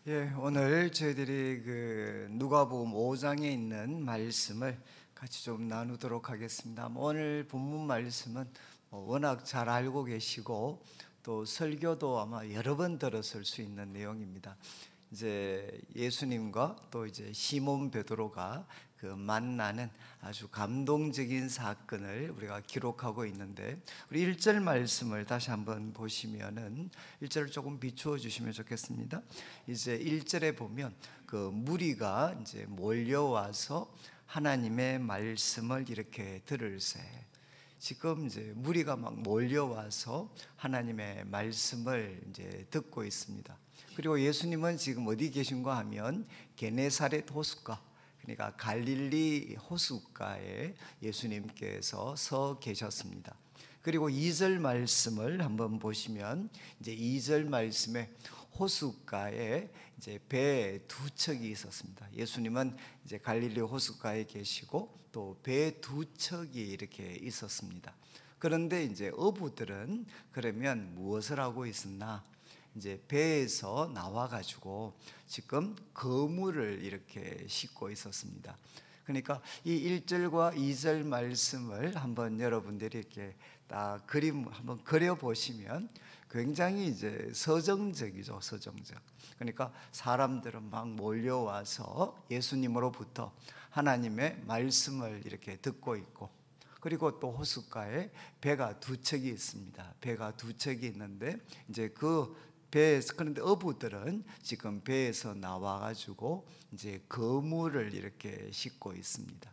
오늘 저희들이 누가복음 5장에 있는 말씀을 같이 좀 나누도록 하겠습니다. 오늘 본문 말씀은 워낙 잘 알고 계시고 또 설교도 아마 여러 번 들었을 수 있는 내용입니다. 이제 예수님과 또 이제 시몬 베드로가 만나는 아주 감동적인 사건을 우리가 기록하고 있는데, 우리 1절 말씀을 다시 한번 보시면은 1절을 조금 비추어 주시면 좋겠습니다. 이제 1절에 보면 무리가 이제 몰려와서 하나님의 말씀을 이렇게 들을새. 지금 이제 무리가 막 몰려와서 하나님의 말씀을 이제 듣고 있습니다. 그리고 예수님은 지금 어디 계신가 하면 게네사렛 호숫가, 그러니까 갈릴리 호숫가에 예수님께서 서 계셨습니다. 그리고 2절 말씀을 한번 보시면 이제 2절 말씀에 호숫가에 이제 배 두 척이 있었습니다. 예수님은 이제 갈릴리 호숫가에 계시고 또 배 두 척이 이렇게 있었습니다. 그런데 이제 어부들은 그러면 무엇을 하고 있었나? 이제 배에서 나와가지고 지금 그물을 이렇게 싣고 있었습니다. 그러니까 이 1절과 2절 말씀을 한번 여러분들이 이렇게 딱 그림 한번 그려보시면 굉장히 이제 서정적이죠, 서정적. 그러니까 사람들은 막 몰려와서 예수님으로부터 하나님의 말씀을 이렇게 듣고 있고, 그리고 또 호숫가에 배가 두 척이 있습니다. 배가 두 척이 있는데 이제 배에서, 그런데 어부들은 지금 배에서 나와가지고 이제 그물을 이렇게 싣고 있습니다.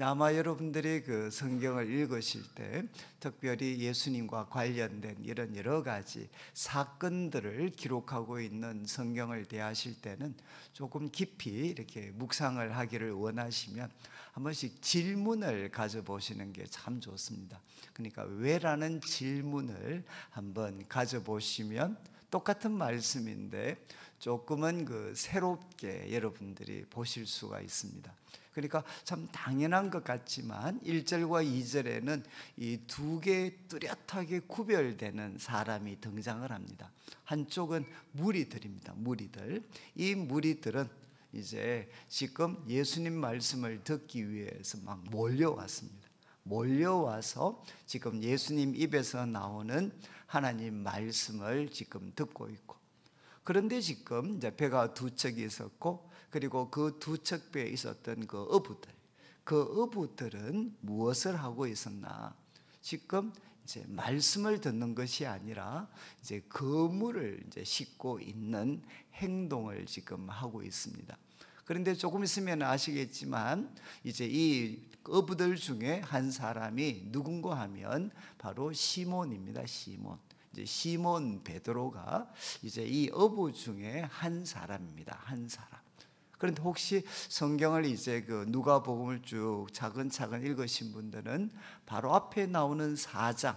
아마 여러분들이 성경을 읽으실 때 특별히 예수님과 관련된 이런 여러 가지 사건들을 기록하고 있는 성경을 대하실 때는 조금 깊이 이렇게 묵상을 하기를 원하시면 한 번씩 질문을 가져보시는 게 참 좋습니다. 그러니까 왜라는 질문을 한번 가져보시면 똑같은 말씀인데 조금은 새롭게 여러분들이 보실 수가 있습니다. 그러니까 참 당연한 것 같지만 1절과 2절에는 이 두 개 뚜렷하게 구별되는 사람이 등장을 합니다. 한쪽은 무리들입니다. 무리들. 이 무리들은 이제 지금 예수님 말씀을 듣기 위해서 막 몰려왔습니다. 몰려와서 지금 예수님 입에서 나오는 하나님 말씀을 지금 듣고 있고, 그런데 지금 이제 배가 두 척이 있었고, 그리고 그 두 척 배에 있었던 그 어부들은 무엇을 하고 있었나? 지금 이제 말씀을 듣는 것이 아니라 이제 그물을 이제 싣고 있는 행동을 지금 하고 있습니다. 그런데 조금 있으면 아시겠지만 이제 이 어부들 중에 한 사람이 누군가 하면 바로 시몬입니다. 시몬. 이제 시몬 베드로가 이제 이 어부 중에 한 사람입니다. 한 사람. 그런데 혹시 성경을 이제 누가복음을 쭉 차근차근 읽으신 분들은 바로 앞에 나오는 4장,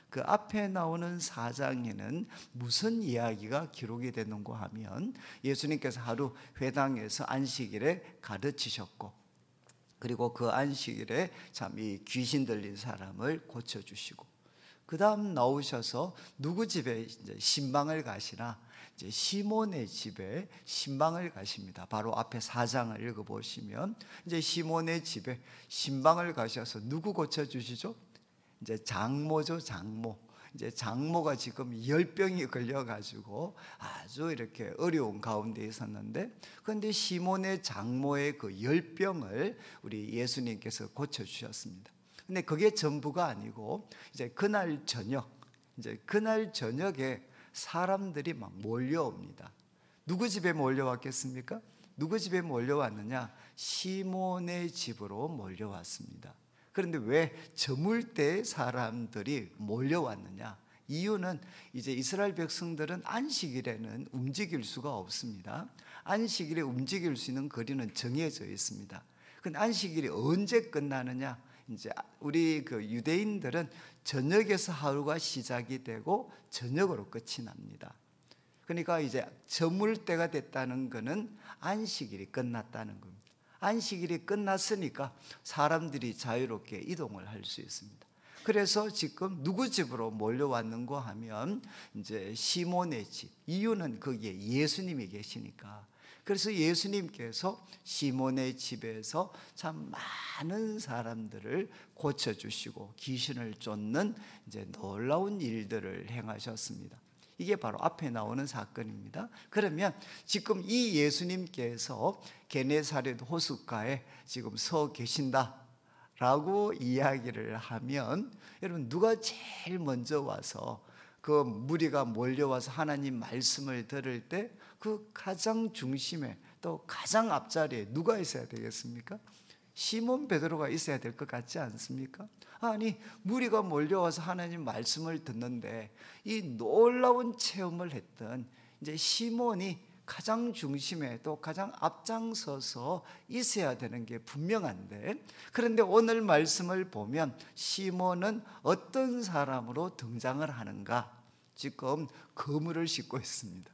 그 앞에 나오는 4장에는 무슨 이야기가 기록이 되는가 하면 예수님께서 하루 회당에서 안식일에 가르치셨고, 그리고 그 안식일에 참 이 귀신 들린 사람을 고쳐주시고, 그 다음 나오셔서 누구 집에 이제 신방을 가시나? 이제 시몬의 집에 신방을 가십니다. 바로 앞에 4장을 읽어보시면 이제 시몬의 집에 신방을 가셔서 누구 고쳐주시죠? 이제 장모죠, 장모. 이제 장모가 지금 열병이 걸려가지고 아주 이렇게 어려운 가운데 있었는데, 그런데 시몬의 장모의 그 열병을 우리 예수님께서 고쳐주셨습니다. 근데 그게 전부가 아니고 이제 그날 저녁에 사람들이 막 몰려옵니다. 누구 집에 몰려왔겠습니까? 누구 집에 몰려왔느냐? 시몬의 집으로 몰려왔습니다. 그런데 왜 저물 때 사람들이 몰려왔느냐? 이유는 이제 이스라엘 백성들은 안식일에는 움직일 수가 없습니다. 안식일에 움직일 수 있는 거리는 정해져 있습니다. 근데 안식일이 언제 끝나느냐? 이제 우리 유대인들은 저녁에서 하루가 시작이 되고 저녁으로 끝이 납니다. 그러니까 이제 저물 때가 됐다는 것은 안식일이 끝났다는 겁니다. 안식일이 끝났으니까 사람들이 자유롭게 이동을 할 수 있습니다. 그래서 지금 누구 집으로 몰려왔는고 하면 이제 시몬의 집. 이유는 거기에 예수님이 계시니까. 그래서 예수님께서 시몬의 집에서 참 많은 사람들을 고쳐주시고 귀신을 쫓는 이제 놀라운 일들을 행하셨습니다. 이게 바로 앞에 나오는 사건입니다. 그러면 지금 이 예수님께서 게네사렛 호숫가에 지금 서 계신다 라고 이야기를 하면, 여러분 누가 제일 먼저 와서 그 무리가 몰려와서 하나님 말씀을 들을 때 그 가장 중심에 또 가장 앞자리에 누가 있어야 되겠습니까? 시몬 베드로가 있어야 될 것 같지 않습니까? 아니, 무리가 몰려와서 하나님 말씀을 듣는데 이 놀라운 체험을 했던 이제 시몬이 가장 중심에 또 가장 앞장서서 있어야 되는 게 분명한데, 그런데 오늘 말씀을 보면 시몬은 어떤 사람으로 등장을 하는가? 지금 그물을 싣고 있습니다.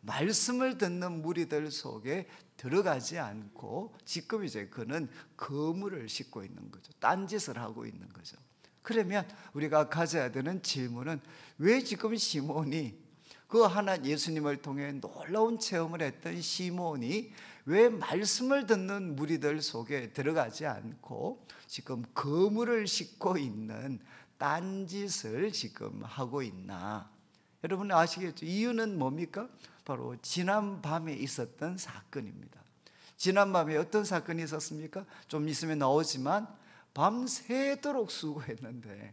말씀을 듣는 무리들 속에 들어가지 않고 지금 이제 그는 그물을 싣고 있는 거죠. 딴짓을 하고 있는 거죠. 그러면 우리가 가져야 되는 질문은, 왜 지금 시몬이, 그 하나 예수님을 통해 놀라운 체험을 했던 시몬이 왜 말씀을 듣는 무리들 속에 들어가지 않고 지금 그물을 싣고 있는 딴짓을 지금 하고 있나? 여러분 아시겠죠? 이유는 뭡니까? 바로 지난 밤에 있었던 사건입니다. 지난 밤에 어떤 사건이 있었습니까? 좀 있으면 나오지만 밤새도록 수고했는데,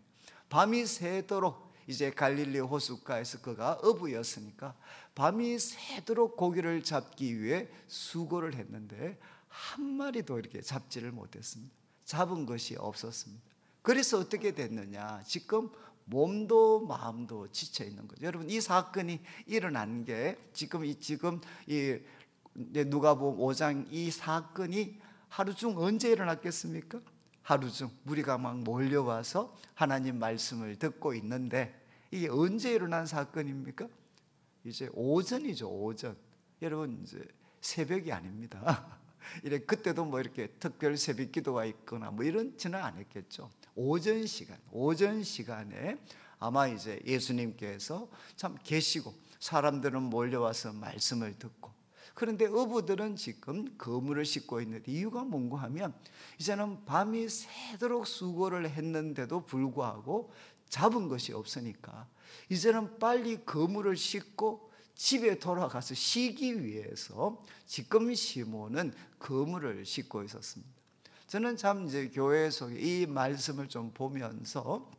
밤이 새도록 이제 갈릴리 호숫가에서 그가 어부였으니까 밤이 새도록 고기를 잡기 위해 수고를 했는데 한 마리도 이렇게 잡지를 못했습니다. 잡은 것이 없었습니다. 그래서 어떻게 됐느냐? 지금 몸도 마음도 지쳐 있는 거죠. 여러분 이 사건이 일어난 게 지금 이 누가복음 5장 이 사건이 하루 중 언제 일어났겠습니까? 하루 중 무리가 막 몰려와서 하나님 말씀을 듣고 있는데, 이게 언제 일어난 사건입니까? 이제 오전이죠. 오전. 여러분 이제 새벽이 아닙니다. 이래 그때도 뭐 이렇게 특별 새벽 기도가 있거나 뭐 이런지는 않았겠죠. 오전 시간에 아마 이제 예수님께서 참 계시고 사람들은 몰려와서 말씀을 듣고, 그런데 어부들은 지금 그물을 싣고 있는데 이유가 뭔가 하면 이제는 밤이 새도록 수고를 했는데도 불구하고 잡은 것이 없으니까 이제는 빨리 그물을 싣고 집에 돌아가서 쉬기 위해서 지금 시몬은 그물을 싣고 있었습니다. 저는 참 이제 교회 속에 이 말씀을 좀 보면서,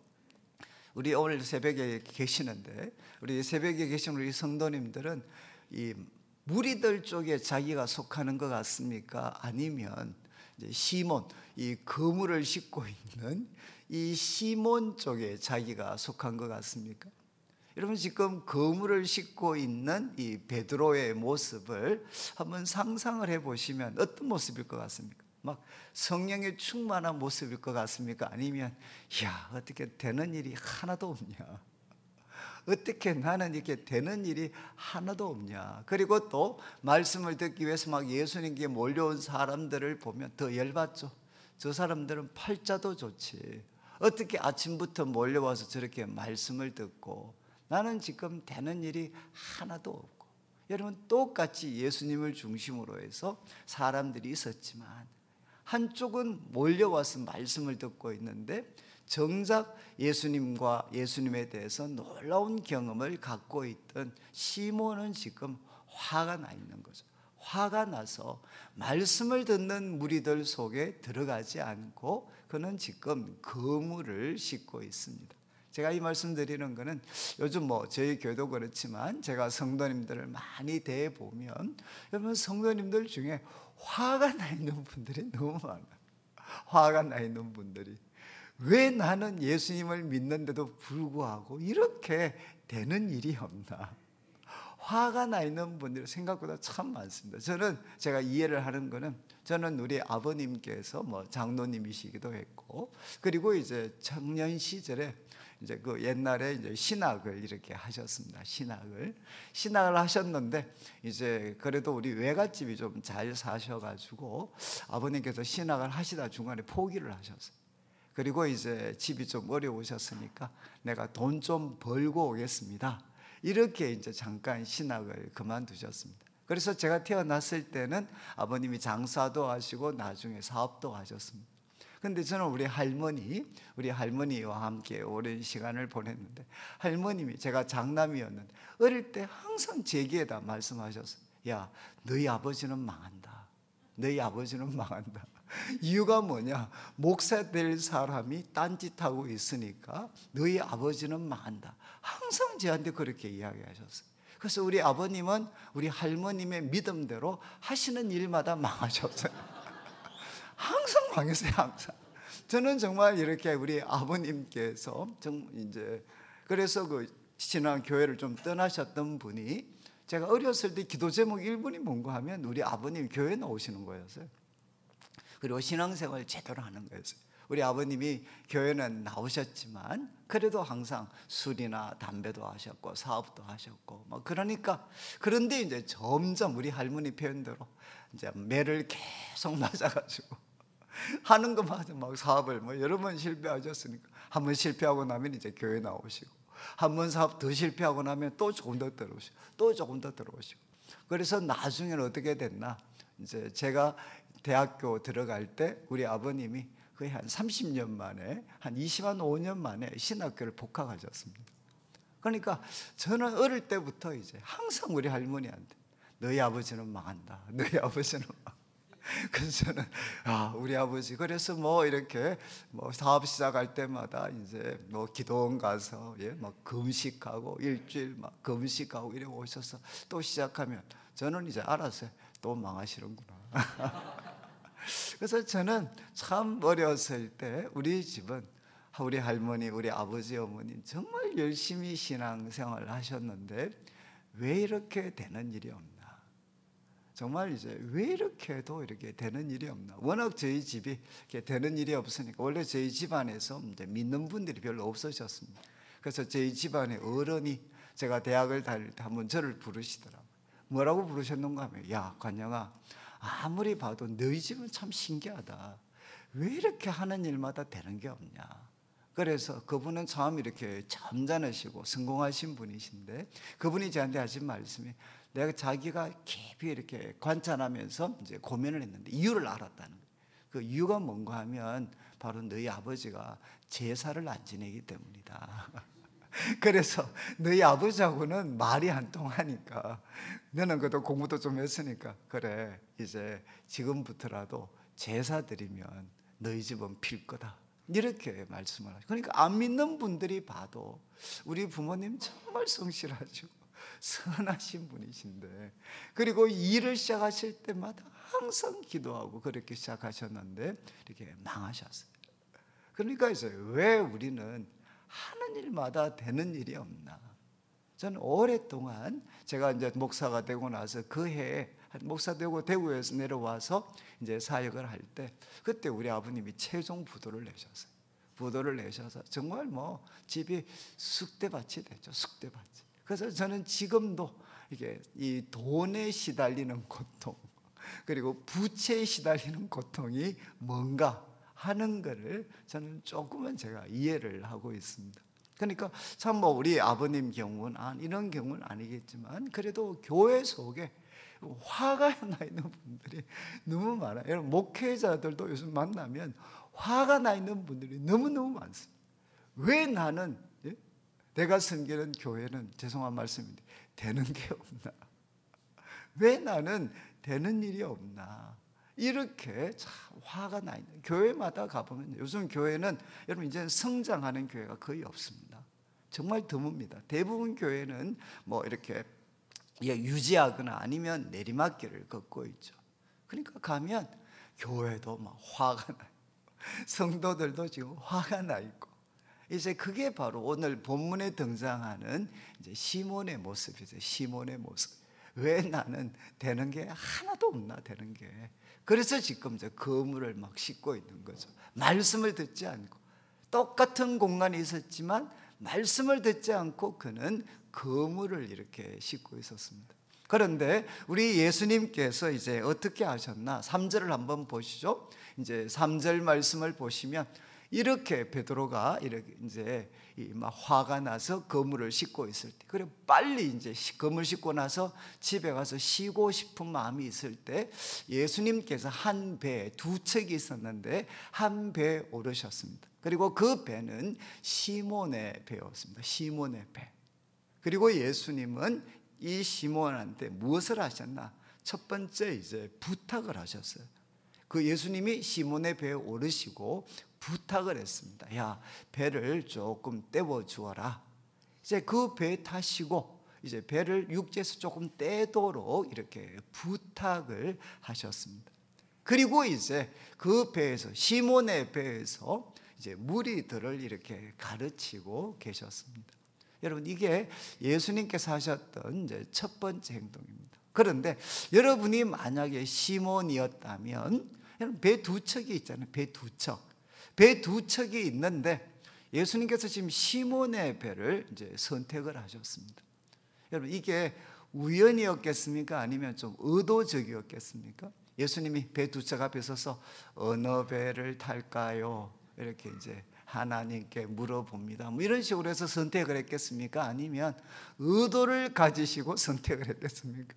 우리 오늘 새벽에 계시는데 우리 새벽에 계신 우리 성도님들은 이 무리들 쪽에 자기가 속하는 것 같습니까? 아니면 이제 시몬, 이 그물을 싣고 있는 이 시몬 쪽에 자기가 속한 것 같습니까? 여러분 지금 그물을 싣고 있는 이 베드로의 모습을 한번 상상을 해보시면 어떤 모습일 것 같습니까? 막 성령에 충만한 모습일 것 같습니까? 아니면 야, 어떻게 되는 일이 하나도 없냐? 어떻게 나는 이렇게 되는 일이 하나도 없냐? 그리고 또 말씀을 듣기 위해서 막 예수님께 몰려온 사람들을 보면 더 열받죠. 저 사람들은 팔자도 좋지, 어떻게 아침부터 몰려와서 저렇게 말씀을 듣고 나는 지금 되는 일이 하나도 없고. 여러분 똑같이 예수님을 중심으로 해서 사람들이 있었지만 한쪽은 몰려와서 말씀을 듣고 있는데 정작 예수님과 예수님에 대해서 놀라운 경험을 갖고 있던 시몬은 지금 화가 나 있는 거죠. 화가 나서 말씀을 듣는 무리들 속에 들어가지 않고 그는 지금 그물을 싣고 있습니다. 제가 이 말씀 드리는 거는 요즘 뭐 저희 교회도 그렇지만 제가 성도님들을 많이 대해보면 여러분 성도님들 중에 화가 나 있는 분들이 너무 많아요. 화가 나 있는 분들이, 왜 나는 예수님을 믿는데도 불구하고 이렇게 되는 일이 없나? 화가 나 있는 분들이 생각보다 참 많습니다. 제가 이해를 하는 거는, 저는 우리 아버님께서 뭐 장로님이시기도 했고, 그리고 이제 청년 시절에 이제 그 옛날에 이제 신학을 이렇게 하셨습니다. 신학을 하셨는데 이제 그래도 우리 외갓집이 좀 잘 사셔가지고 아버님께서 신학을 하시다 중간에 포기를 하셨어요. 그리고 이제 집이 좀 어려우셨으니까 내가 돈 좀 벌고 오겠습니다. 이렇게 이제 잠깐 신학을 그만두셨습니다. 그래서 제가 태어났을 때는 아버님이 장사도 하시고 나중에 사업도 하셨습니다. 근데 저는 우리 할머니와 함께 오랜 시간을 보냈는데, 할머님이, 제가 장남이었는데 어릴 때 항상 제기에다 말씀하셨어요. 야, 너희 아버지는 망한다. 너희 아버지는 망한다. 이유가 뭐냐? 목사 될 사람이 딴짓하고 있으니까 너희 아버지는 망한다. 항상 저한테 그렇게 이야기하셨어요. 그래서 우리 아버님은 우리 할머님의 믿음대로 하시는 일마다 망하셨어요. 항상 망했어요, 항상. 저는 정말 이렇게 우리 아버님께서 이제 그래서 그 신앙 교회를 좀 떠나셨던 분이, 제가 어렸을 때 기도 제목 1번이 뭔가 하면 우리 아버님 교회 나오시는 거였어요. 그리고 신앙생활 제대로 하는 거였어요. 우리 아버님이 교회는 나오셨지만 그래도 항상 술이나 담배도 하셨고 사업도 하셨고 뭐 그러니까, 그런데 이제 점점 우리 할머니 표현대로 이제 매를 계속 맞아가지고 하는 것마다 막 사업을 뭐 여러 번 실패하셨으니까, 한 번 실패하고 나면 이제 교회 나오시고, 한 번 사업 더 실패하고 나면 또 조금 더 들어오시고, 또 조금 더 들어오시고. 그래서 나중에는 어떻게 됐나, 이제 제가 대학교 들어갈 때 우리 아버님이 거의 한 30년 만에, 한 25년 만에 신학교를 복학하셨습니다. 그러니까 저는 어릴 때부터 이제 항상 우리 할머니한테 너희 아버지는 망한다, 너희 아버지는 망한다. 그래서 저는 우리 아버지, 그래서 뭐 이렇게 뭐 사업 시작할 때마다 이제 뭐 기도원 가서 막 금식하고 일주일 막 금식하고 이래 오셔서 또 시작하면 저는 이제 알았어요. 또 망하시는구나. 그래서 저는 참 어렸을 때 우리 집은, 우리 할머니, 우리 아버지, 어머니 정말 열심히 신앙생활을 하셨는데 왜 이렇게 되는 일이 없나? 정말 이제 왜 이렇게 해도 이렇게 되는 일이 없나? 워낙 저희 집이 이렇게 되는 일이 없으니까, 원래 저희 집안에서 이제 믿는 분들이 별로 없으셨습니다. 그래서 저희 집안의 어른이 제가 대학을 다닐 때 한번 저를 부르시더라고요. 뭐라고 부르셨는가 하면, 야, 관영아, 아무리 봐도 너희 집은 참 신기하다. 왜 이렇게 하는 일마다 되는 게 없냐? 그래서 그분은 참 이렇게 점잖으시고 성공하신 분이신데, 그분이 저한테 하신 말씀이, 내가 자기가 깊이 이렇게 관찰하면서 이제 고민을 했는데 이유를 알았다는 거예요. 그 이유가 뭔가 하면 바로 너희 아버지가 제사를 안 지내기 때문이다. 그래서 너희 아버지하고는 말이 안 통하니까, 너는 그래도 공부도 좀 했으니까 그래, 이제 지금부터라도 제사 드리면 너희 집은 필 거다, 이렇게 말씀을 하죠. 그러니까 안 믿는 분들이 봐도 우리 부모님 정말 성실하시고 선하신 분이신데, 그리고 일을 시작하실 때마다 항상 기도하고 그렇게 시작하셨는데 이렇게 망하셨어요. 그러니까 이제 왜 우리는 하는 일마다 되는 일이 없나? 저는 오랫동안, 제가 이제 목사가 되고 나서 그 해에 목사 되고 대구에서 내려와서 이제 사역을 할 때, 그때 우리 아버님이 최종 부도를 내셨어요. 부도를 내셔서 정말 뭐 집이 쑥대밭이 됐죠. 쑥대밭이. 그래서 저는 지금도 이게 이 돈에 시달리는 고통, 그리고 부채에 시달리는 고통이 뭔가 하는 것을 저는 조금은 제가 이해를 하고 있습니다. 그러니까 참 뭐 우리 아버님 경우는 이런 경우는 아니겠지만, 그래도 교회 속에 화가 나 있는 분들이 너무 많아요. 여러분, 목회자들도 요즘 만나면 화가 나 있는 분들이 너무너무 많습니다. 왜 나는, 내가 섬기는 교회는, 죄송한 말씀인데, 되는 게 없나? 왜 나는 되는 일이 없나? 이렇게 참 화가 나 있는, 교회마다 가보면 요즘 교회는 여러분 이제 성장하는 교회가 거의 없습니다. 정말 드뭅니다. 대부분 교회는 뭐 이렇게 유지하거나 아니면 내리막길을 걷고 있죠. 그러니까 가면 교회도 막 화가 나요. 성도들도 지금 화가 나 있고, 이제 그게 바로 오늘 본문에 등장하는 이제 시몬의 모습이죠. 시몬의 모습. 왜 나는 되는 게 하나도 없나, 되는 게. 그래서 지금 이제 거물을 막 싣고 있는 거죠. 말씀을 듣지 않고, 똑같은 공간에 있었지만 말씀을 듣지 않고 그는 거물을 이렇게 싣고 있었습니다. 그런데 우리 예수님께서 이제 어떻게 하셨나? 3절을 한번 보시죠. 이제 3절 말씀을 보시면, 이렇게 베드로가 이렇게 이제 막 화가 나서 그물을 싣고 있을 때, 그래 빨리 이제 그물 싣고 나서 집에 가서 쉬고 싶은 마음이 있을 때 예수님께서 한 배에 두 척이 있었는데 한 배에 오르셨습니다. 그리고 그 배는 시몬의 배였습니다. 시몬의 배. 그리고 예수님은 이 시몬한테 무엇을 하셨나? 첫 번째 이제 부탁을 하셨어요. 그 예수님이 시몬의 배에 오르시고 부탁을 했습니다. 야, 배를 조금 떼워 주어라. 이제 그 배에 타시고 이제 배를 육지에서 조금 떼도록 이렇게 부탁을 하셨습니다. 그리고 이제 그 배에서, 시몬의 배에서 이제 무리들을 이렇게 가르치고 계셨습니다. 여러분, 이게 예수님께서 하셨던 이제 첫 번째 행동입니다. 그런데 여러분이 만약에 시몬이었다면, 여러분 배 두 척이 있잖아요. 배 두 척. 배 두 척이 있는데 예수님께서 지금 시몬의 배를 이제 선택을 하셨습니다. 여러분, 이게 우연이었겠습니까? 아니면 좀 의도적이었겠습니까? 예수님이 배 두 척 앞에 서서 어느 배를 탈까요? 이렇게 이제 하나님께 물어봅니다. 뭐 이런 식으로 해서 선택을 했겠습니까? 아니면 의도를 가지시고 선택을 했겠습니까?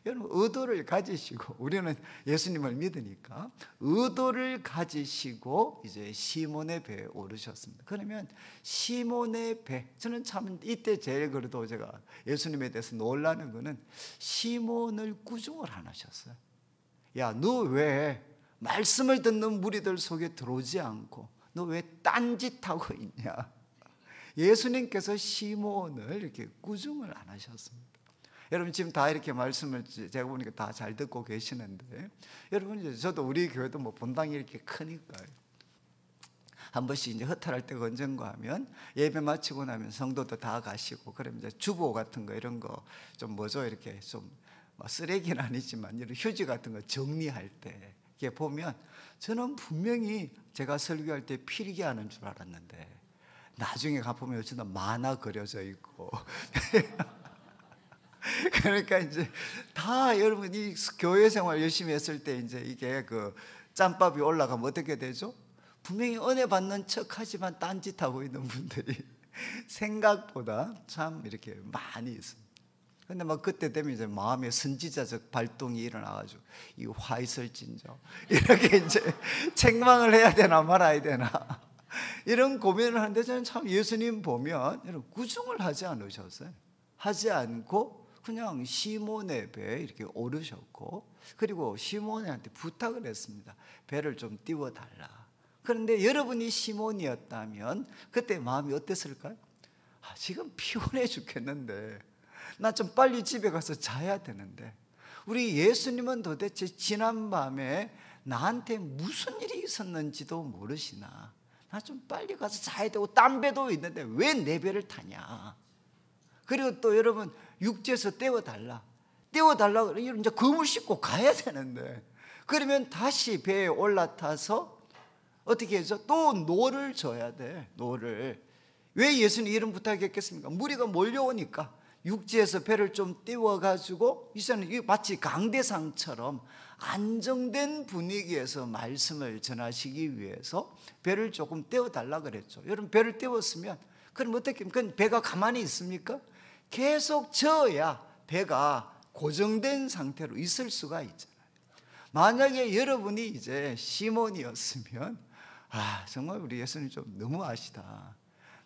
여러분, 의도를 가지시고, 우리는 예수님을 믿으니까 의도를 가지시고 이제 시몬의 배에 오르셨습니다. 그러면 시몬의 배, 저는 참 이때 제일 그래도 제가 예수님에 대해서 놀라는 거는 시몬을 꾸중을 안 하셨어요. 야, 너 왜 말씀을 듣는 무리들 속에 들어오지 않고 너 왜 딴짓하고 있냐? 예수님께서 시몬을 이렇게 꾸중을 안 하셨습니다. 여러분, 지금 다 이렇게 말씀을 제가 보니까 다 잘 듣고 계시는데, 여러분, 이제 저도 우리 교회도 뭐 본당이 이렇게 크니까요. 한 번씩 이제 허탈할 때가 언젠가 하면 예배 마치고 나면 성도도 다 가시고, 그러면 이제 주보 같은 거 이런 거 좀 뭐죠? 이렇게 좀 쓰레기는 아니지만 이런 휴지 같은 거 정리할 때 이렇게 보면 저는 분명히 제가 설교할 때 필기하는 줄 알았는데 나중에 가보면 어쩌다 만화 그려져 있고 그러니까 이제 다 여러분이 교회 생활 열심히 했을 때 이제 이게 그 짬밥이 올라가면 어떻게 되죠? 분명히 은혜 받는 척 하지만 딴짓하고 있는 분들이 생각보다 참 이렇게 많이 있습니다. 근데 막 그때 되면 이제 마음의 선지자적 발동이 일어나가지고 이 화 있을진저 이렇게 이제 책망을 해야 되나 말아야 되나 이런 고민을 하는데, 저는 참 예수님 보면 여러분 꾸중을 하지 않으셨어요. 하지 않고 그냥 시몬의 배에 이렇게 오르셨고, 그리고 시몬한테 부탁을 했습니다. 배를 좀 띄워달라. 그런데 여러분이 시몬이었다면 그때 마음이 어땠을까요? 지금 피곤해 죽겠는데 나 좀 빨리 집에 가서 자야 되는데, 우리 예수님은 도대체 지난밤에 나한테 무슨 일이 있었는지도 모르시나? 나 좀 빨리 가서 자야 되고 딴 배도 있는데 왜 내 배를 타냐? 그리고 또 여러분, 육지에서 떼워달라. 떼워달라고 이제 그물 싣고 가야 되는데, 그러면 다시 배에 올라타서 어떻게 해서 또 노를 줘야 돼. 노를. 왜 예수님 이런 부탁했겠습니까? 무리가 몰려오니까 육지에서 배를 좀 띄워가지고 이제는 마치 강대상처럼 안정된 분위기에서 말씀을 전하시기 위해서 배를 조금 떼워달라 그랬죠. 여러분, 배를 떼웠으면 그럼 어떻게, 그럼 배가 가만히 있습니까? 계속 져야 배가 고정된 상태로 있을 수가 있잖아요. 만약에 여러분이 이제 시몬이었으면 정말 우리 예수님 좀 너무하시다.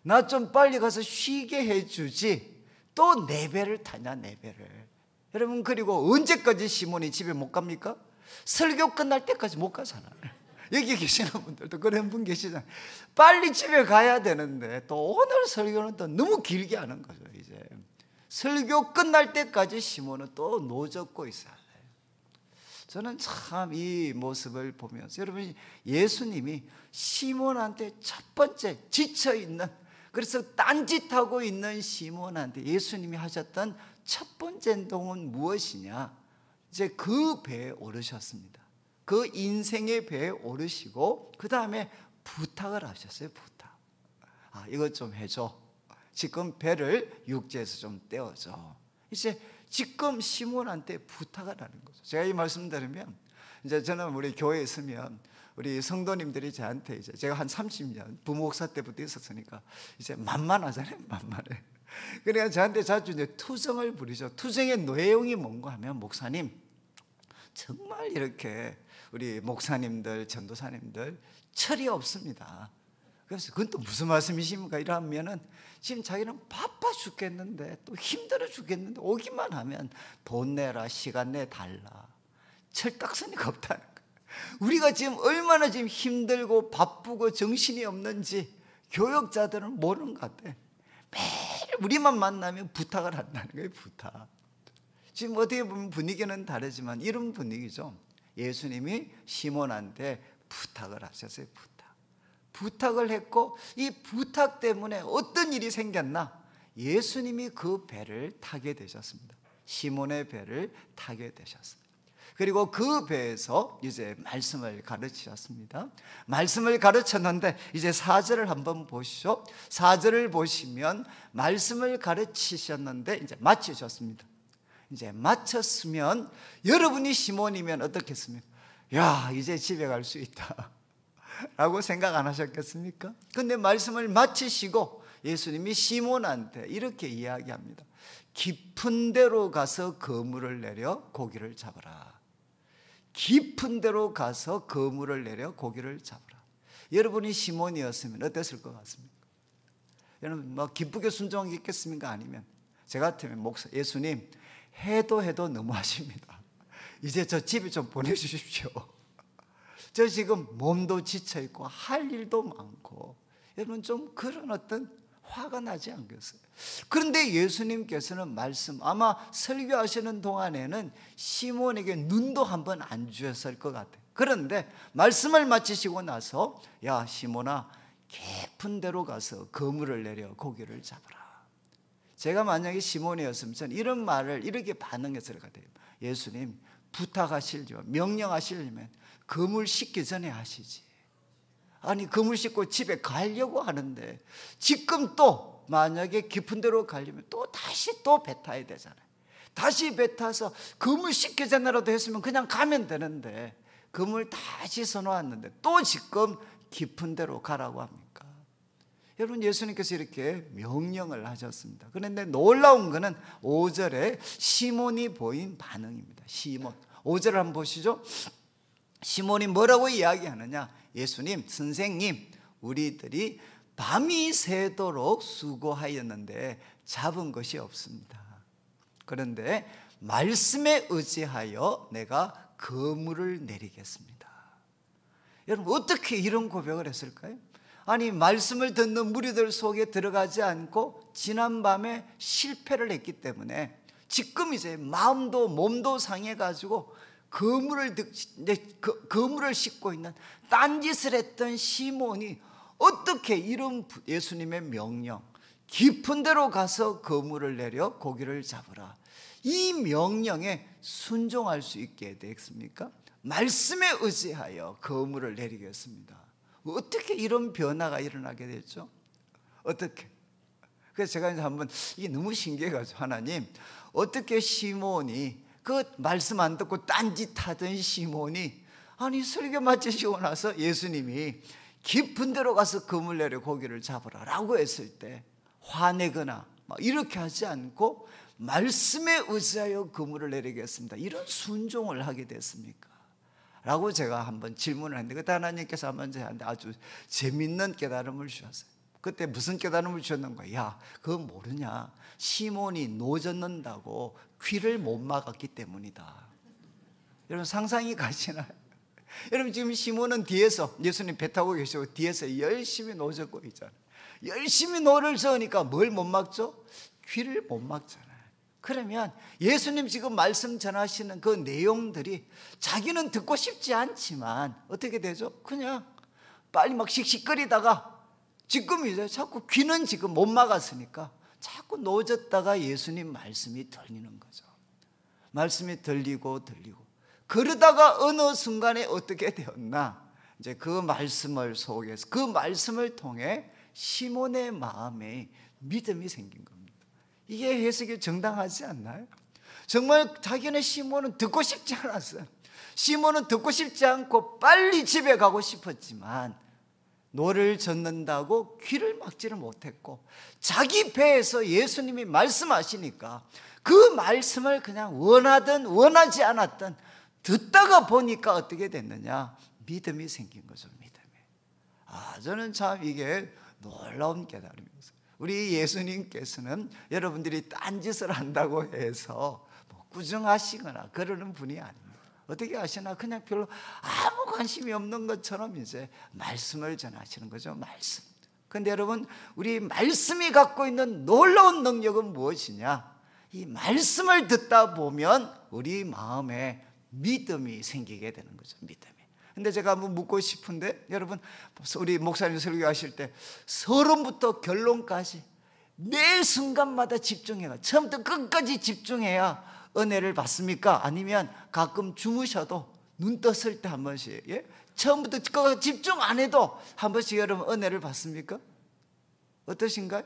나 좀 빨리 가서 쉬게 해주지 또 내 배를 타냐, 내 배를. 여러분, 그리고 언제까지 시몬이 집에 못 갑니까? 설교 끝날 때까지 못 가잖아요. 여기 계시는 분들도 그런 분 계시잖아요. 빨리 집에 가야 되는데 또 오늘 설교는 또 너무 길게 하는 거죠. 이제 설교 끝날 때까지 시몬은 또 노젓고 있어요. 저는 참 이 모습을 보면서, 여러분, 예수님이 시몬한테 첫 번째 지쳐있는, 그래서 딴짓하고 있는 시몬한테 예수님이 하셨던 첫 번째 행동은 무엇이냐? 이제 그 배에 오르셨습니다. 그 인생의 배에 오르시고 그 다음에 부탁을 하셨어요. 부탁. 이것 좀 해줘. 지금 배를 육지에서 좀 떼어줘. 이제 지금 시몬한테 부탁을 하는 거죠. 제가 이 말씀 들으면, 이제 저는 우리 교회에 있으면 우리 성도님들이 저한테 이제 제가 한 30년 부목사 때부터 있었으니까 이제 만만하잖아요. 만만해. 그러니까 저한테 자주 이제 투정을 부리죠. 투정의 내용이 뭔가 하면, 목사님 정말 이렇게 우리 목사님들, 전도사님들 철이 없습니다. 그래서 그건 또 무슨 말씀이십니까? 이러면은 지금 자기는 바빠 죽겠는데 또 힘들어 죽겠는데 오기만 하면 돈 내라, 시간 내 달라. 철딱서니가 없다는 거예요. 우리가 지금 얼마나 지금 힘들고 바쁘고 정신이 없는지 교역자들은 모르는 것 같아. 매일 우리만 만나면 부탁을 한다는 거예요. 부탁. 지금 어떻게 보면 분위기는 다르지만 이런 분위기죠. 예수님이 시몬한테 부탁을 하셨어요. 부탁을 했고, 이 부탁 때문에 어떤 일이 생겼나? 예수님이 그 배를 타게 되셨습니다. 시몬의 배를 타게 되셨습니다. 그리고 그 배에서 이제 말씀을 가르치셨습니다. 말씀을 가르쳤는데 이제 4절을 한번 보시죠. 4절을 보시면 말씀을 가르치셨는데 이제 마치셨습니다. 이제 마쳤으면 여러분이 시몬이면 어떻겠습니까? 야, 이제 집에 갈 수 있다 라고 생각 안 하셨겠습니까? 근데 말씀을 마치시고 예수님이 시몬한테 이렇게 이야기합니다. 깊은 데로 가서 그물을 내려 고기를 잡으라. 깊은 데로 가서 그물을 내려 고기를 잡으라. 여러분이 시몬이었으면 어땠을 것 같습니까? 여러분 뭐 기쁘게 순종하겠습니까? 아니면 저 같으면 목사, 예수님 해도 너무하십니다. 이제 저 집에 좀 보내주십시오. 저 지금 몸도 지쳐있고 할 일도 많고. 여러분 좀 그런 어떤 화가 나지 않겠어요? 그런데 예수님께서는 말씀, 아마 설교하시는 동안에는 시몬에게 눈도 한번 안 주셨을 것 같아요. 그런데 말씀을 마치시고 나서, 야 시몬아, 깊은 데로 가서 그물을 내려 고기를 잡으라. 제가 만약에 시몬이었으면 저는 이런 말을 이렇게 반응했을 것 같아요. 예수님 부탁하시려면, 명령하시려면 그물 씻기 전에 하시지. 아니 그물 씻고 집에 가려고 하는데 지금 또 만약에 깊은 데로 가려면 또 다시 또 배 타야 되잖아요. 다시 배 타서 그물 씻기 전에라도 했으면 그냥 가면 되는데 그물 다 씻어놓았는데 또 지금 깊은 데로 가라고 합니까? 여러분 예수님께서 이렇게 명령을 하셨습니다. 그런데 놀라운 것은 5절에 시몬이 보인 반응입니다. 시몬 5절을 한번 보시죠. 시몬이 뭐라고 이야기하느냐? 예수님, 선생님, 우리들이 밤이 새도록 수고하였는데 잡은 것이 없습니다. 그런데 말씀에 의지하여 내가 그물을 내리겠습니다. 여러분 어떻게 이런 고백을 했을까요? 아니 말씀을 듣는 무리들 속에 들어가지 않고 지난밤에 실패를 했기 때문에 지금 이제 마음도 몸도 상해가지고 그물을 씻고 있는 딴짓을 했던 시몬이 어떻게 이런 예수님의 명령, 깊은 데로 가서 그물을 내려 고기를 잡으라, 이 명령에 순종할 수 있게 됐습니까? 말씀에 의지하여 그물을 내리겠습니다. 어떻게 이런 변화가 일어나게 됐죠? 어떻게? 그래서 제가 이제 한번 이게 너무 신기해가지고, 하나님 어떻게 시몬이, 그 말씀 안 듣고 딴짓하던 시몬이, 아니 설교 마치시고 나서 예수님이 깊은 데로 가서 그물 내려 고기를 잡으라 라고 했을 때 화내거나 막 이렇게 하지 않고 말씀에 의지하여 그물을 내리겠습니다, 이런 순종을 하게 됐습니까? 라고 제가 한번 질문을 했는데 그때 하나님께서 한번 저한테 아주 재밌는 깨달음을 주셨어요. 그때 무슨 깨달음을 주셨는 거야? 야, 그거 모르냐? 시몬이 노 젓는다고 귀를 못 막았기 때문이다. 여러분 상상이 가시나요? 여러분 지금 시몬은 뒤에서, 예수님 배 타고 계시고 뒤에서 열심히 노 젓고 있잖아요. 열심히 노를 저으니까 뭘 못 막죠? 귀를 못 막잖아요. 그러면 예수님 지금 말씀 전하시는 그 내용들이 자기는 듣고 싶지 않지만 어떻게 되죠? 그냥 빨리 막 씩씩거리다가 지금 이제 자꾸 귀는 지금 못 막았으니까 자꾸 노젓다가 예수님 말씀이 들리는 거죠. 말씀이 들리고 그러다가 어느 순간에 어떻게 되었나? 이제 그 말씀을 속에서, 그 말씀을 통해 시몬의 마음에 믿음이 생긴 겁니다. 이게 해석이 정당하지 않나요? 정말 자기는 시몬은 듣고 싶지 않았어요. 시몬은 듣고 싶지 않고 빨리 집에 가고 싶었지만 노를 젓는다고 귀를 막지를 못했고, 자기 배에서 예수님이 말씀하시니까 그 말씀을 그냥 원하든 원하지 않았든 듣다가 보니까 어떻게 됐느냐? 믿음이 생긴 거죠. 믿음이. 저는 참 이게 놀라운 깨달음이었어요. 우리 예수님께서는 여러분들이 딴짓을 한다고 해서 꾸중하시거나 그러는 분이 아닙니다. 어떻게 하시나? 그냥 별로 아무 관심이 없는 것처럼 이제 말씀을 전하시는 거죠. 말씀. 그런데 여러분, 우리 말씀이 갖고 있는 놀라운 능력은 무엇이냐? 이 말씀을 듣다 보면 우리 마음에 믿음이 생기게 되는 거죠. 믿음이. 근데 제가 한번 묻고 싶은데, 여러분, 우리 목사님 설교하실 때 서론부터 결론까지 매 순간마다 집중해가, 처음부터 끝까지 집중해야 은혜를 받습니까? 아니면 가끔 주무셔도 눈 떴을 때 한 번씩, 처음부터 끝까지 집중 안 해도 한 번씩 여러분 은혜를 받습니까? 어떠신가요?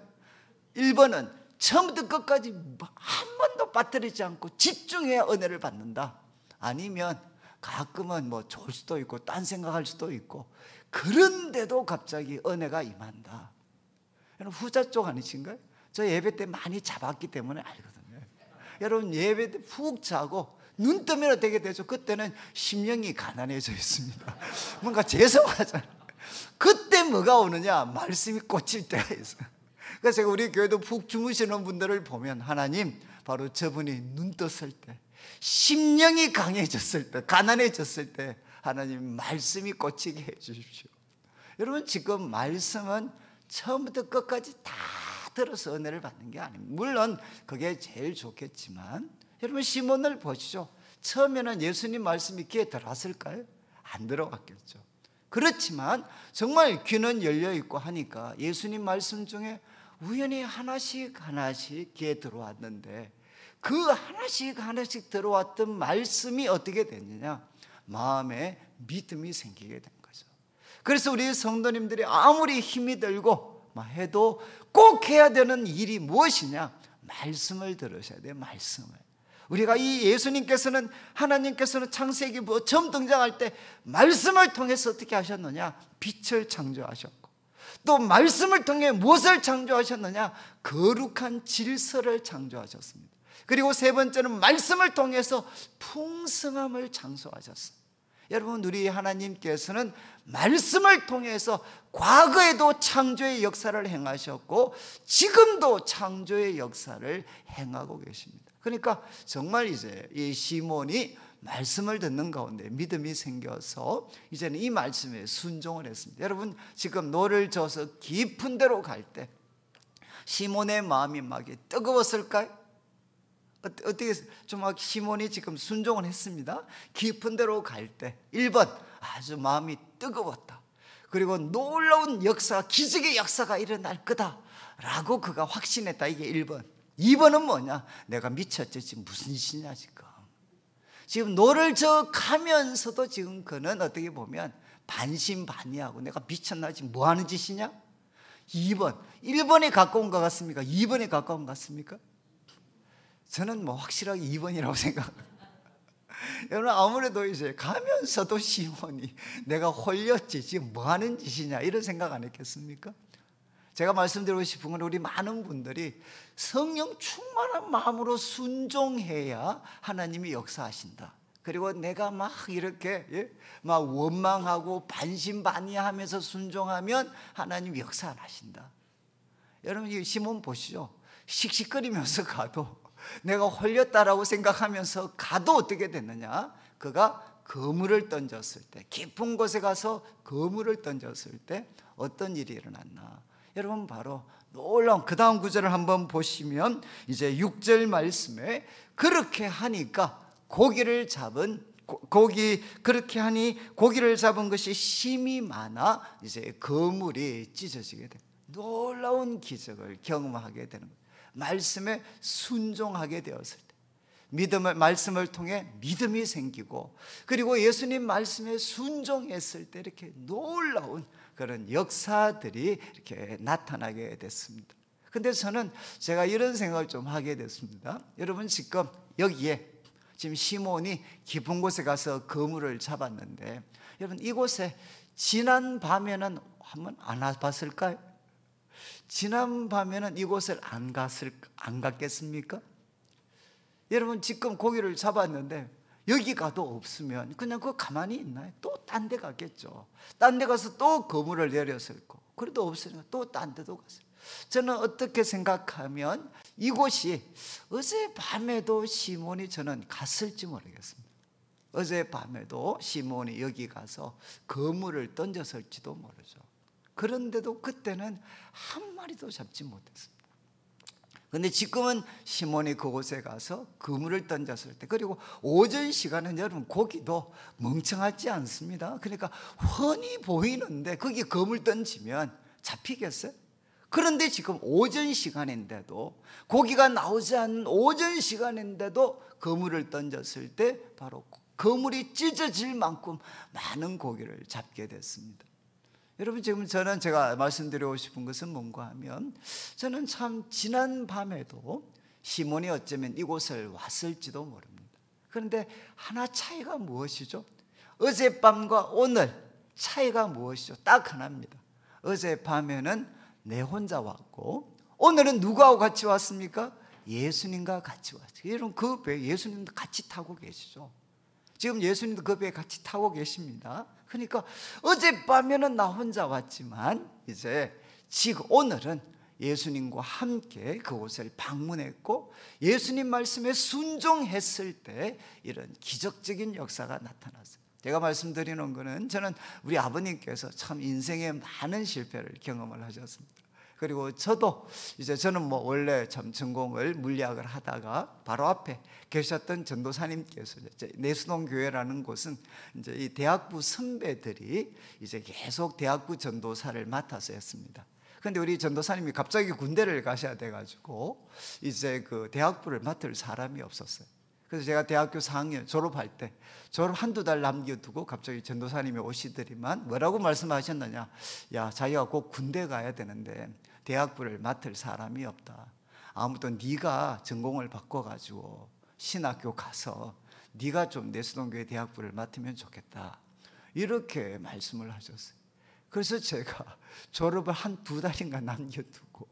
1번은 처음부터 끝까지 한 번도 빠뜨리지 않고 집중해야 은혜를 받는다. 아니면 가끔은 좋을 수도 있고 딴 생각할 수도 있고, 그런데도 갑자기 은혜가 임한다. 여러분, 후자 쪽 아니신가요? 저 예배 때 많이 잡았기 때문에 알거든요. 여러분, 예배 때 푹 자고 눈 뜨면 어떻게 되죠? 그때는 심령이 가난해져 있습니다. 뭔가 죄송하잖아요. 그때 뭐가 오느냐? 말씀이 꽂힐 때가 있어요. 그래서 제가 우리 교회도 푹 주무시는 분들을 보면 하나님, 바로 저분이 눈 떴을 때, 심령이 강해졌을 때, 가난해졌을 때 하나님 말씀이 꽂히게 해 주십시오. 여러분, 지금 말씀은 처음부터 끝까지 다 들어서 은혜를 받는 게 아닙니다. 물론 그게 제일 좋겠지만, 여러분 시몬을 보시죠. 처음에는 예수님 말씀이 귀에 들어왔을까요? 안 들어왔겠죠. 그렇지만 정말 귀는 열려 있고 하니까 예수님 말씀 중에 우연히 하나씩 귀에 들어왔는데, 그 하나씩 들어왔던 말씀이 어떻게 됐느냐? 마음에 믿음이 생기게 된 거죠. 그래서 우리 성도님들이 아무리 힘이 들고 해도 꼭 해야 되는 일이 무엇이냐? 말씀을 들으셔야 돼요. 말씀을. 우리가 이 예수님께서는, 하나님께서는 창세기 처음 등장할 때 말씀을 통해서 어떻게 하셨느냐? 빛을 창조하셨고, 또 말씀을 통해 무엇을 창조하셨느냐? 거룩한 질서를 창조하셨습니다. 그리고 세 번째는 말씀을 통해서 풍성함을 창조하셨어요. 여러분, 우리 하나님께서는 말씀을 통해서 과거에도 창조의 역사를 행하셨고 지금도 창조의 역사를 행하고 계십니다. 그러니까 정말 이제 이 시몬이 말씀을 듣는 가운데 믿음이 생겨서 이제는 이 말씀에 순종을 했습니다. 여러분, 지금 노를 져서 깊은 데로 갈 때 시몬의 마음이 막 뜨거웠을까요? 어떻게 좀 시몬이 지금 순종을 했습니다. 깊은 데로 갈 때 1번, 아주 마음이 뜨거웠다. 그리고 놀라운 역사, 기적의 역사가 일어날 거다라고 그가 확신했다. 이게 1번. 2번은 뭐냐? 내가 미쳤지, 지금 무슨 짓이냐 지금. 지금 노를 저 가면서도 지금 그는 어떻게 보면 반신반의하고 내가 미쳤나, 지금 뭐 하는 짓이냐? 2번. 1번에 가까운 것 같습니까? 2번에 가까운 것 같습니까? 저는 확실하게 2번이라고 생각합니다. 여러분, 아무래도 이제 가면서도 시몬이 내가 홀렸지, 지금 뭐 하는 짓이냐, 이런 생각 안 했겠습니까? 제가 말씀드리고 싶은 건, 우리 많은 분들이 성령 충만한 마음으로 순종해야 하나님이 역사하신다. 그리고 내가 막 이렇게 막 원망하고 반신반의하면서 순종하면 하나님이 역사 안 하신다. 여러분, 이 시몬 보시죠. 씩씩거리면서 가도, 내가 홀렸다라고 생각하면서 가도 어떻게 됐느냐? 그가 그물을 던졌을 때, 깊은 곳에 가서 그물을 던졌을 때 어떤 일이 일어났나? 여러분, 바로 놀라운 그 다음 구절을 한번 보시면 이제 6절 말씀에 그렇게 하니까 그렇게 하니 고기를 잡은 것이 심이 많아 이제 그물이 찢어지게 됩니다. 놀라운 기적을 경험하게 되는 거예요. 말씀에 순종하게 되었을 때, 말씀을 통해 믿음이 생기고, 그리고 예수님 말씀에 순종했을 때 이렇게 놀라운 그런 역사들이 이렇게 나타나게 됐습니다. 근데 제가 이런 생각을 좀 하게 됐습니다. 여러분, 지금 여기에 지금 시몬이 깊은 곳에 가서 그물을 잡았는데, 여러분 이곳에 지난 밤에는 한번 안 와봤을까요? 지난 밤에는 이곳을 안 갔겠습니까? 여러분 지금 고기를 잡았는데 여기 가도 없으면 그냥 그거 가만히 있나요? 또 딴 데 가겠죠. 딴 데 가서 또 그물을 내렸을 거고, 그래도 없으니까 또 딴 데도 갔어요. 저는 어떻게 생각하면 이곳이 어젯밤에도 시몬이 저는 갔을지 모르겠습니다. 어젯밤에도 시몬이 여기 가서 그물을 던졌을지도 모르죠. 그런데도 그때는 한 마리도 잡지 못했습니다. 그런데 지금은 시몬이 그곳에 가서 그물을 던졌을 때, 그리고 오전 시간은 여러분 고기도 멍청하지 않습니다. 그러니까 훤히 보이는데 거기 그물 던지면 잡히겠어요? 그런데 지금 오전 시간인데도, 고기가 나오지 않는 오전 시간인데도 그물을 던졌을 때 바로 그물이 찢어질 만큼 많은 고기를 잡게 됐습니다. 여러분 지금 제가 말씀드리고 싶은 것은 뭔가 하면, 저는 참 지난 밤에도 시몬이 어쩌면 이곳을 왔을지도 모릅니다. 그런데 하나 차이가 무엇이죠? 어젯밤과 오늘 차이가 무엇이죠? 딱 하나입니다. 어젯밤에는 내 혼자 왔고, 오늘은 누구하고 같이 왔습니까? 예수님과 같이 왔어요. 여러분 그 배 예수님도 같이 타고 계시죠. 지금 예수님도 그 배에 같이 타고 계십니다. 그러니까 어젯밤에는 나 혼자 왔지만 이제 지금 오늘은 예수님과 함께 그곳을 방문했고, 예수님 말씀에 순종했을 때 이런 기적적인 역사가 나타났어요. 제가 말씀드리는 것은, 저는 우리 아버님께서 참 인생에 많은 실패를 경험을 하셨습니다. 그리고 저는 원래 참 전공을 물리학을 하다가 바로 앞에 계셨던 전도사님께서, 내수동 교회라는 곳은 이제 이 대학부 선배들이 이제 계속 대학부 전도사를 맡아서 했습니다. 그런데 우리 전도사님이 갑자기 군대를 가셔야 돼가지고 이제 그 대학부를 맡을 사람이 없었어요. 그래서 제가 대학교 4학년 졸업할 때, 졸업 한두 달 남겨두고 갑자기 전도사님이 오시더니만 뭐라고 말씀하셨느냐, 야, 자기가 꼭 군대 가야 되는데 대학부를 맡을 사람이 없다. 아무튼 네가 전공을 바꿔가지고 신학교 가서 네가 좀 내수동교회 대학부를 맡으면 좋겠다, 이렇게 말씀을 하셨어요. 그래서 제가 졸업을 한 두 달인가 남겨두고,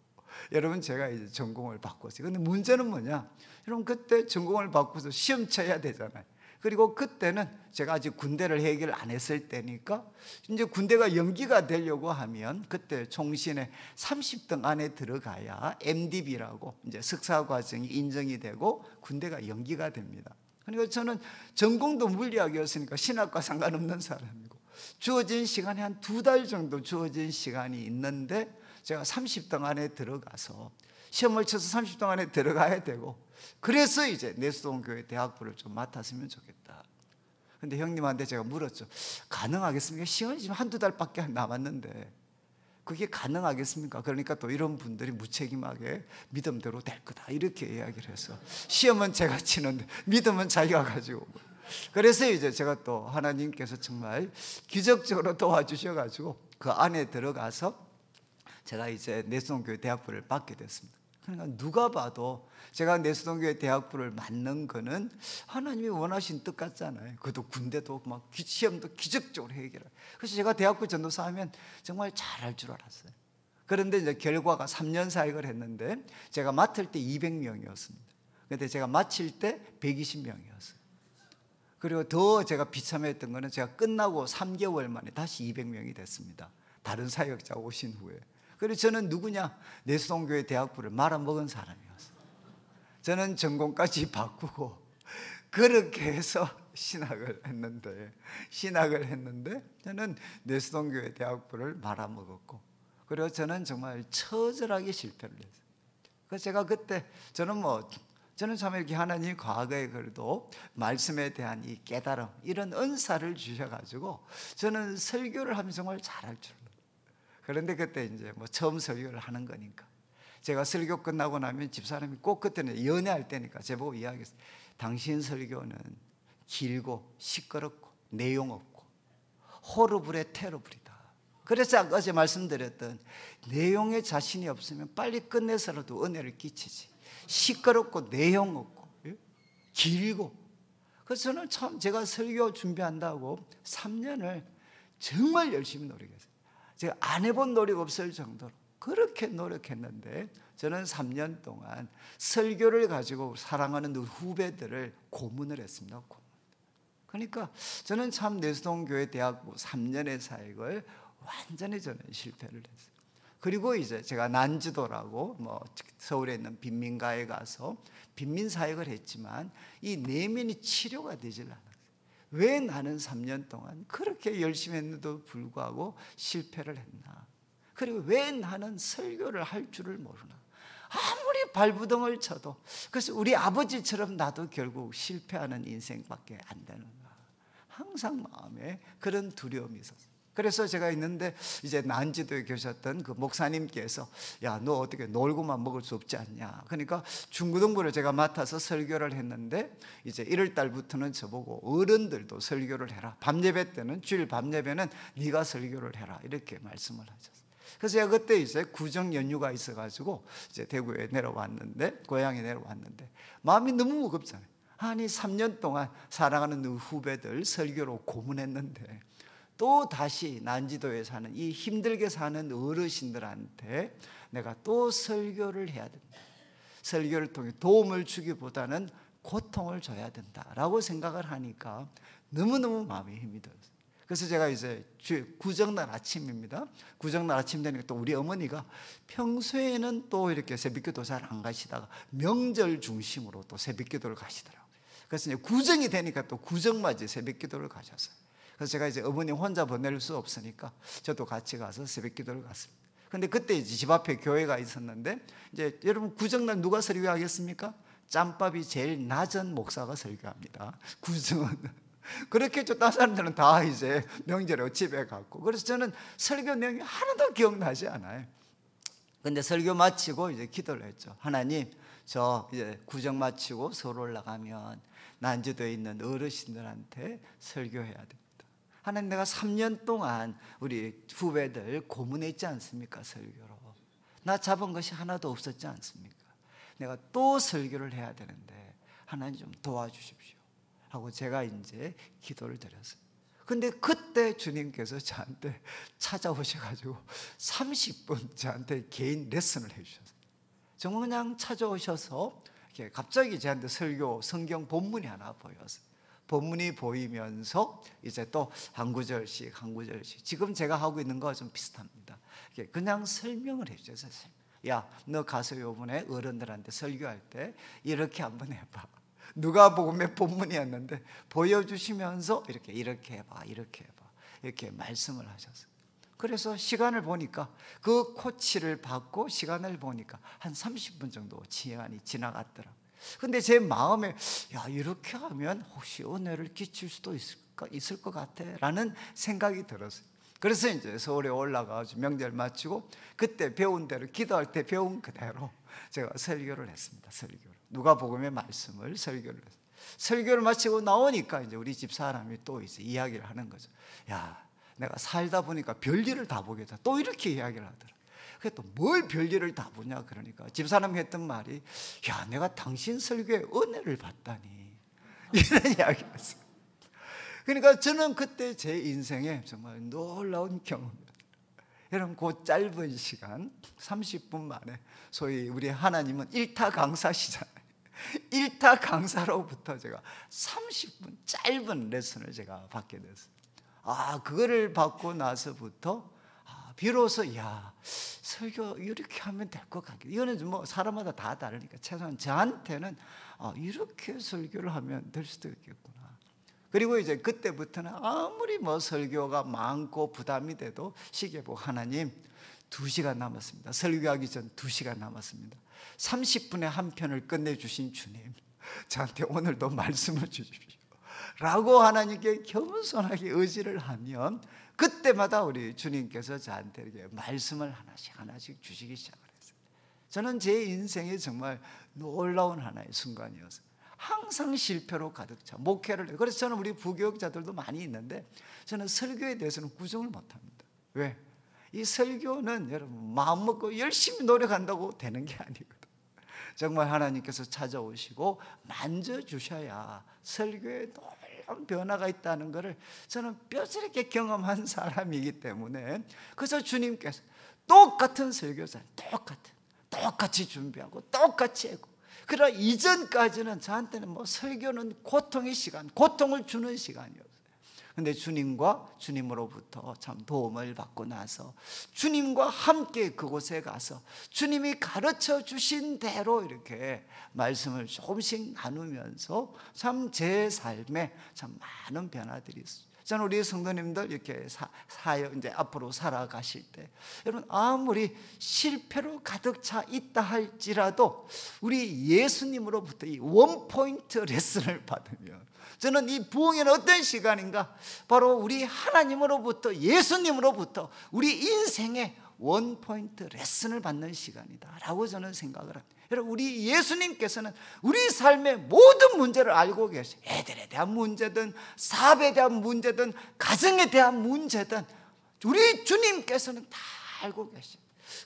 여러분 제가 이제 전공을 바꿨어요. 근데 문제는 뭐냐, 여러분 그때 전공을 바꿔서 시험 쳐야 되잖아요. 그리고 그때는 제가 아직 군대를 해결 안 했을 때니까, 이제 군대가 연기가 되려고 하면 그때 총신에 30등 안에 들어가야 MDB라고 이제 석사 과정이 인정이 되고 군대가 연기가 됩니다. 그러니까 저는 전공도 물리학이었으니까 신학과 상관없는 사람이고, 주어진 시간이 한 두 달 정도 주어진 시간이 있는데, 제가 30등 안에 들어가서 시험을 쳐서 30등 안에 들어가야 되고, 그래서 이제 내수동교회 대학부를 좀 맡았으면 좋겠다. 근데 형님한테 제가 물었죠. 가능하겠습니까? 시간이 지금 한두 달밖에 남았는데 그게 가능하겠습니까? 그러니까 또 이런 분들이 무책임하게 믿음대로 될 거다 이렇게 이야기를 해서, 시험은 제가 치는데 믿음은 자기가 가지고. 그래서 이제 제가 또 하나님께서 정말 기적적으로 도와주셔가지고 그 안에 들어가서 제가 이제 내수동교회 대학부를 받게 됐습니다. 그러니까 누가 봐도 제가 내수동교회 대학부를 맡는 거는 하나님이 원하신 뜻 같잖아요. 그것도 군대도 막 시험도 기적적으로 해결해요. 그래서 제가 대학부 전도사 하면 정말 잘할 줄 알았어요. 그런데 이제 결과가 3년 사역을 했는데, 제가 맡을 때 200명이었습니다. 그런데 제가 마칠 때 120명이었어요. 그리고 더 제가 비참했던 거는, 제가 끝나고 3개월 만에 다시 200명이 됐습니다. 다른 사역자 오신 후에. 그래서 저는 누구냐? 내수동교회 대학부를 말아먹은 사람이었어요. 저는 전공까지 바꾸고 그렇게 해서 신학을 했는데 저는 내수동교회 대학부를 말아먹었고, 그리고 저는 정말 처절하게 실패를 했어요. 그래서 제가 그때 저는 참 이렇게 하나님 과거에 그래도 말씀에 대한 이 깨달음, 이런 은사를 주셔가지고 저는 설교를 하면 정말 잘할 줄 알아요. 그런데 그때 이제 처음 설교를 하는 거니까, 제가 설교 끝나고 나면 집사람이 꼭, 그때는 연애할 때니까 제보고 이야기했어요. 당신 설교는 길고 시끄럽고 내용 없고 호르블의 테러블이다. 그래서 아까 어제 말씀드렸던, 내용에 자신이 없으면 빨리 끝내서라도 은혜를 끼치지, 시끄럽고 내용 없고 길고 그래서 저는 참 제가 설교 준비한다고 3년을 정말 열심히 노력했어요. 제가 안 해본 노력 없을 정도로 그렇게 노력했는데, 저는 3년 동안 설교를 가지고 사랑하는 후배들을 고문을 했습니다. 그러니까 저는 참 내수동교회 대학 3년의 사역을 완전히 저는 실패를 했어요. 그리고 이제 제가 난지도라고 서울에 있는 빈민가에 가서 빈민 사역을 했지만 이 내면이 치료가 되질 않았어요. 왜 나는 3년 동안 그렇게 열심히 했는데도 불구하고 실패를 했나? 그리고 왜 나는 설교를 할 줄을 모르나? 아무리 발부동을 쳐도. 그래서 우리 아버지처럼 나도 결국 실패하는 인생밖에 안 되는가? 항상 마음에 그런 두려움이 있었어요. 그래서 제가 있는데 이제 난지도에 계셨던 그 목사님께서, 야, 너 어떻게 놀고만 먹을 수 없지 않냐? 그러니까 중고등부를 제가 맡아서 설교를 했는데, 이제 1월 달부터는 저보고 어른들도 설교를 해라. 밤예배 때는, 주일 밤예배는 네가 설교를 해라, 이렇게 말씀을 하셨어요. 그래서 제가 그때 이제 구정 연휴가 있어가지고 이제 대구에 내려왔는데, 고향에 내려왔는데 마음이 너무 무겁잖아요. 아니 3년 동안 사랑하는 후배들 설교로 고문했는데 또 다시 난지도에 사는 이 힘들게 사는 어르신들한테 내가 또 설교를 해야 된다. 설교를 통해 도움을 주기보다는 고통을 줘야 된다라고 생각을 하니까 너무너무 마음에 힘이 들었어요. 그래서 제가 이제 구정날 아침입니다. 구정날 아침 되니까 또 우리 어머니가 평소에는 또 이렇게 새벽기도 잘 안 가시다가 명절 중심으로 또 새벽기도를 가시더라고요. 그래서 이제 구정이 되니까 또 구정맞이 새벽기도를 가셨어요. 그래서 제가 이제 어머니 혼자 보낼 수 없으니까 저도 같이 가서 새벽기도를 갔습니다. 근데 그때 이제 집 앞에 교회가 있었는데, 이제 여러분 구정날 누가 설교하겠습니까? 짬밥이 제일 낮은 목사가 설교합니다. 구정은. 그렇게 했죠. 다른 사람들은 다 이제 명절에 집에 갔고. 그래서 저는 설교 내용이 하나도 기억나지 않아요. 근데 설교 마치고 이제 기도를 했죠. 하나님, 저 이제 구정 마치고 서울 올라가면 난지도에 있는 어르신들한테 설교해야 됩니다. 하나님, 내가 3년 동안 우리 후배들 고문했지 않습니까? 설교로 나 잡은 것이 하나도 없었지 않습니까? 내가 또 설교를 해야 되는데 하나님 좀 도와주십시오 하고 제가 이제 기도를 드렸어요. 근데 그때 주님께서 저한테 찾아오셔가지고 30분 저한테 개인 레슨을 해주셨어요. 정말 그냥 찾아오셔서 이렇게 갑자기 저한테 설교 성경 본문이 하나 보였어요. 본문이 보이면서 이제 또 한 구절씩 지금 제가 하고 있는 거와 좀 비슷합니다. 그냥 설명을 해주셨어요. 야, 너 가서 요번에 어른들한테 설교할 때 이렇게 한번 해봐. 누가복음의 본문이었는데 보여주시면서 이렇게 해봐, 이렇게 해봐, 이렇게 말씀을 하셨어요. 그래서 시간을 보니까 그 코치를 받고 시간을 보니까 한 30분 정도 시간이 지나갔더라고요. 근데 제 마음에, 야, 이렇게 하면 혹시 은혜를 끼칠 수도 있을 것 같아 라는 생각이 들었어요. 그래서 이제 서울에 올라가서 명절 마치고 그때 배운 대로, 기도할 때 배운 그대로 제가 설교를 했습니다. 누가복음의 말씀을 설교를 했어요. 설교를 마치고 나오니까 이제 우리 집 사람이 또 이제 이야기를 하는 거죠. 야, 내가 살다 보니까 별일을 다 보게 돼. 또 이렇게 이야기를 하더라. 그래, 또 뭘 별일을 다 보냐 그러니까 집사람이 했던 말이, 야, 내가 당신 설교에 은혜를 받다니, 이런 이야기였어요. 그러니까 저는 그때 제 인생에 정말 놀라운 경험이었어요. 여러분, 그 짧은 시간 30분 만에 소위 우리 하나님은 일타 강사시잖아요. 일타 강사로부터 제가 30분 짧은 레슨을 제가 받게 됐어요. 그거를 받고 나서부터 비로소, 야, 설교 이렇게 하면 될 것 같겠다. 이거는 뭐 사람마다 다 다르니까 최소한 저한테는 이렇게 설교를 하면 될 수도 있겠구나. 그리고 이제 그때부터는 아무리 뭐 설교가 많고 부담이 돼도 시계 보고, 하나님 2시간 남았습니다. 설교하기 전 2시간 남았습니다. 30분에 한 편을 끝내주신 주님, 저한테 오늘도 말씀을 주십시오 라고 하나님께 겸손하게 의지를 하면 그때마다 우리 주님께서 저한테 이렇게 말씀을 하나씩 주시기 시작을 했어요. 저는 제 인생에 정말 놀라운 하나의 순간이었어요. 항상 실패로 가득 차 목회를 해요. 그래서 저는 우리 부교육자들도 많이 있는데 저는 설교에 대해서는 구정을 못합니다. 왜? 이 설교는 여러분 마음 먹고 열심히 노력한다고 되는 게 아니거든. 정말 하나님께서 찾아오시고 만져주셔야 설교에 놀라운 변화가 있다는 것을 저는 뼈저리게 경험한 사람이기 때문에, 그래서 주님께서 똑같은 설교자, 똑같이 준비하고 똑같이 하고, 그러나 이전까지는 저한테는 뭐 설교는 고통의 시간, 고통을 주는 시간이었어요. 근데 주님으로부터 참 도움을 받고 나서 주님과 함께 그곳에 가서 주님이 가르쳐 주신 대로 이렇게 말씀을 조금씩 나누면서 참 제 삶에 참 많은 변화들이 있어요. 저는 우리 성도님들 이렇게 이제 앞으로 살아가실 때, 여러분 아무리 실패로 가득 차 있다 할지라도 우리 예수님으로부터 이 원포인트 레슨을 받으면, 저는 이 부흥회는 어떤 시간인가, 바로 우리 하나님으로부터, 예수님으로부터 우리 인생의 원포인트 레슨을 받는 시간이다 라고 저는 생각을 합니다. 여러분, 우리 예수님께서는 우리 삶의 모든 문제를 알고 계세요. 애들에 대한 문제든 사업에 대한 문제든 가정에 대한 문제든 우리 주님께서는 다 알고 계세요.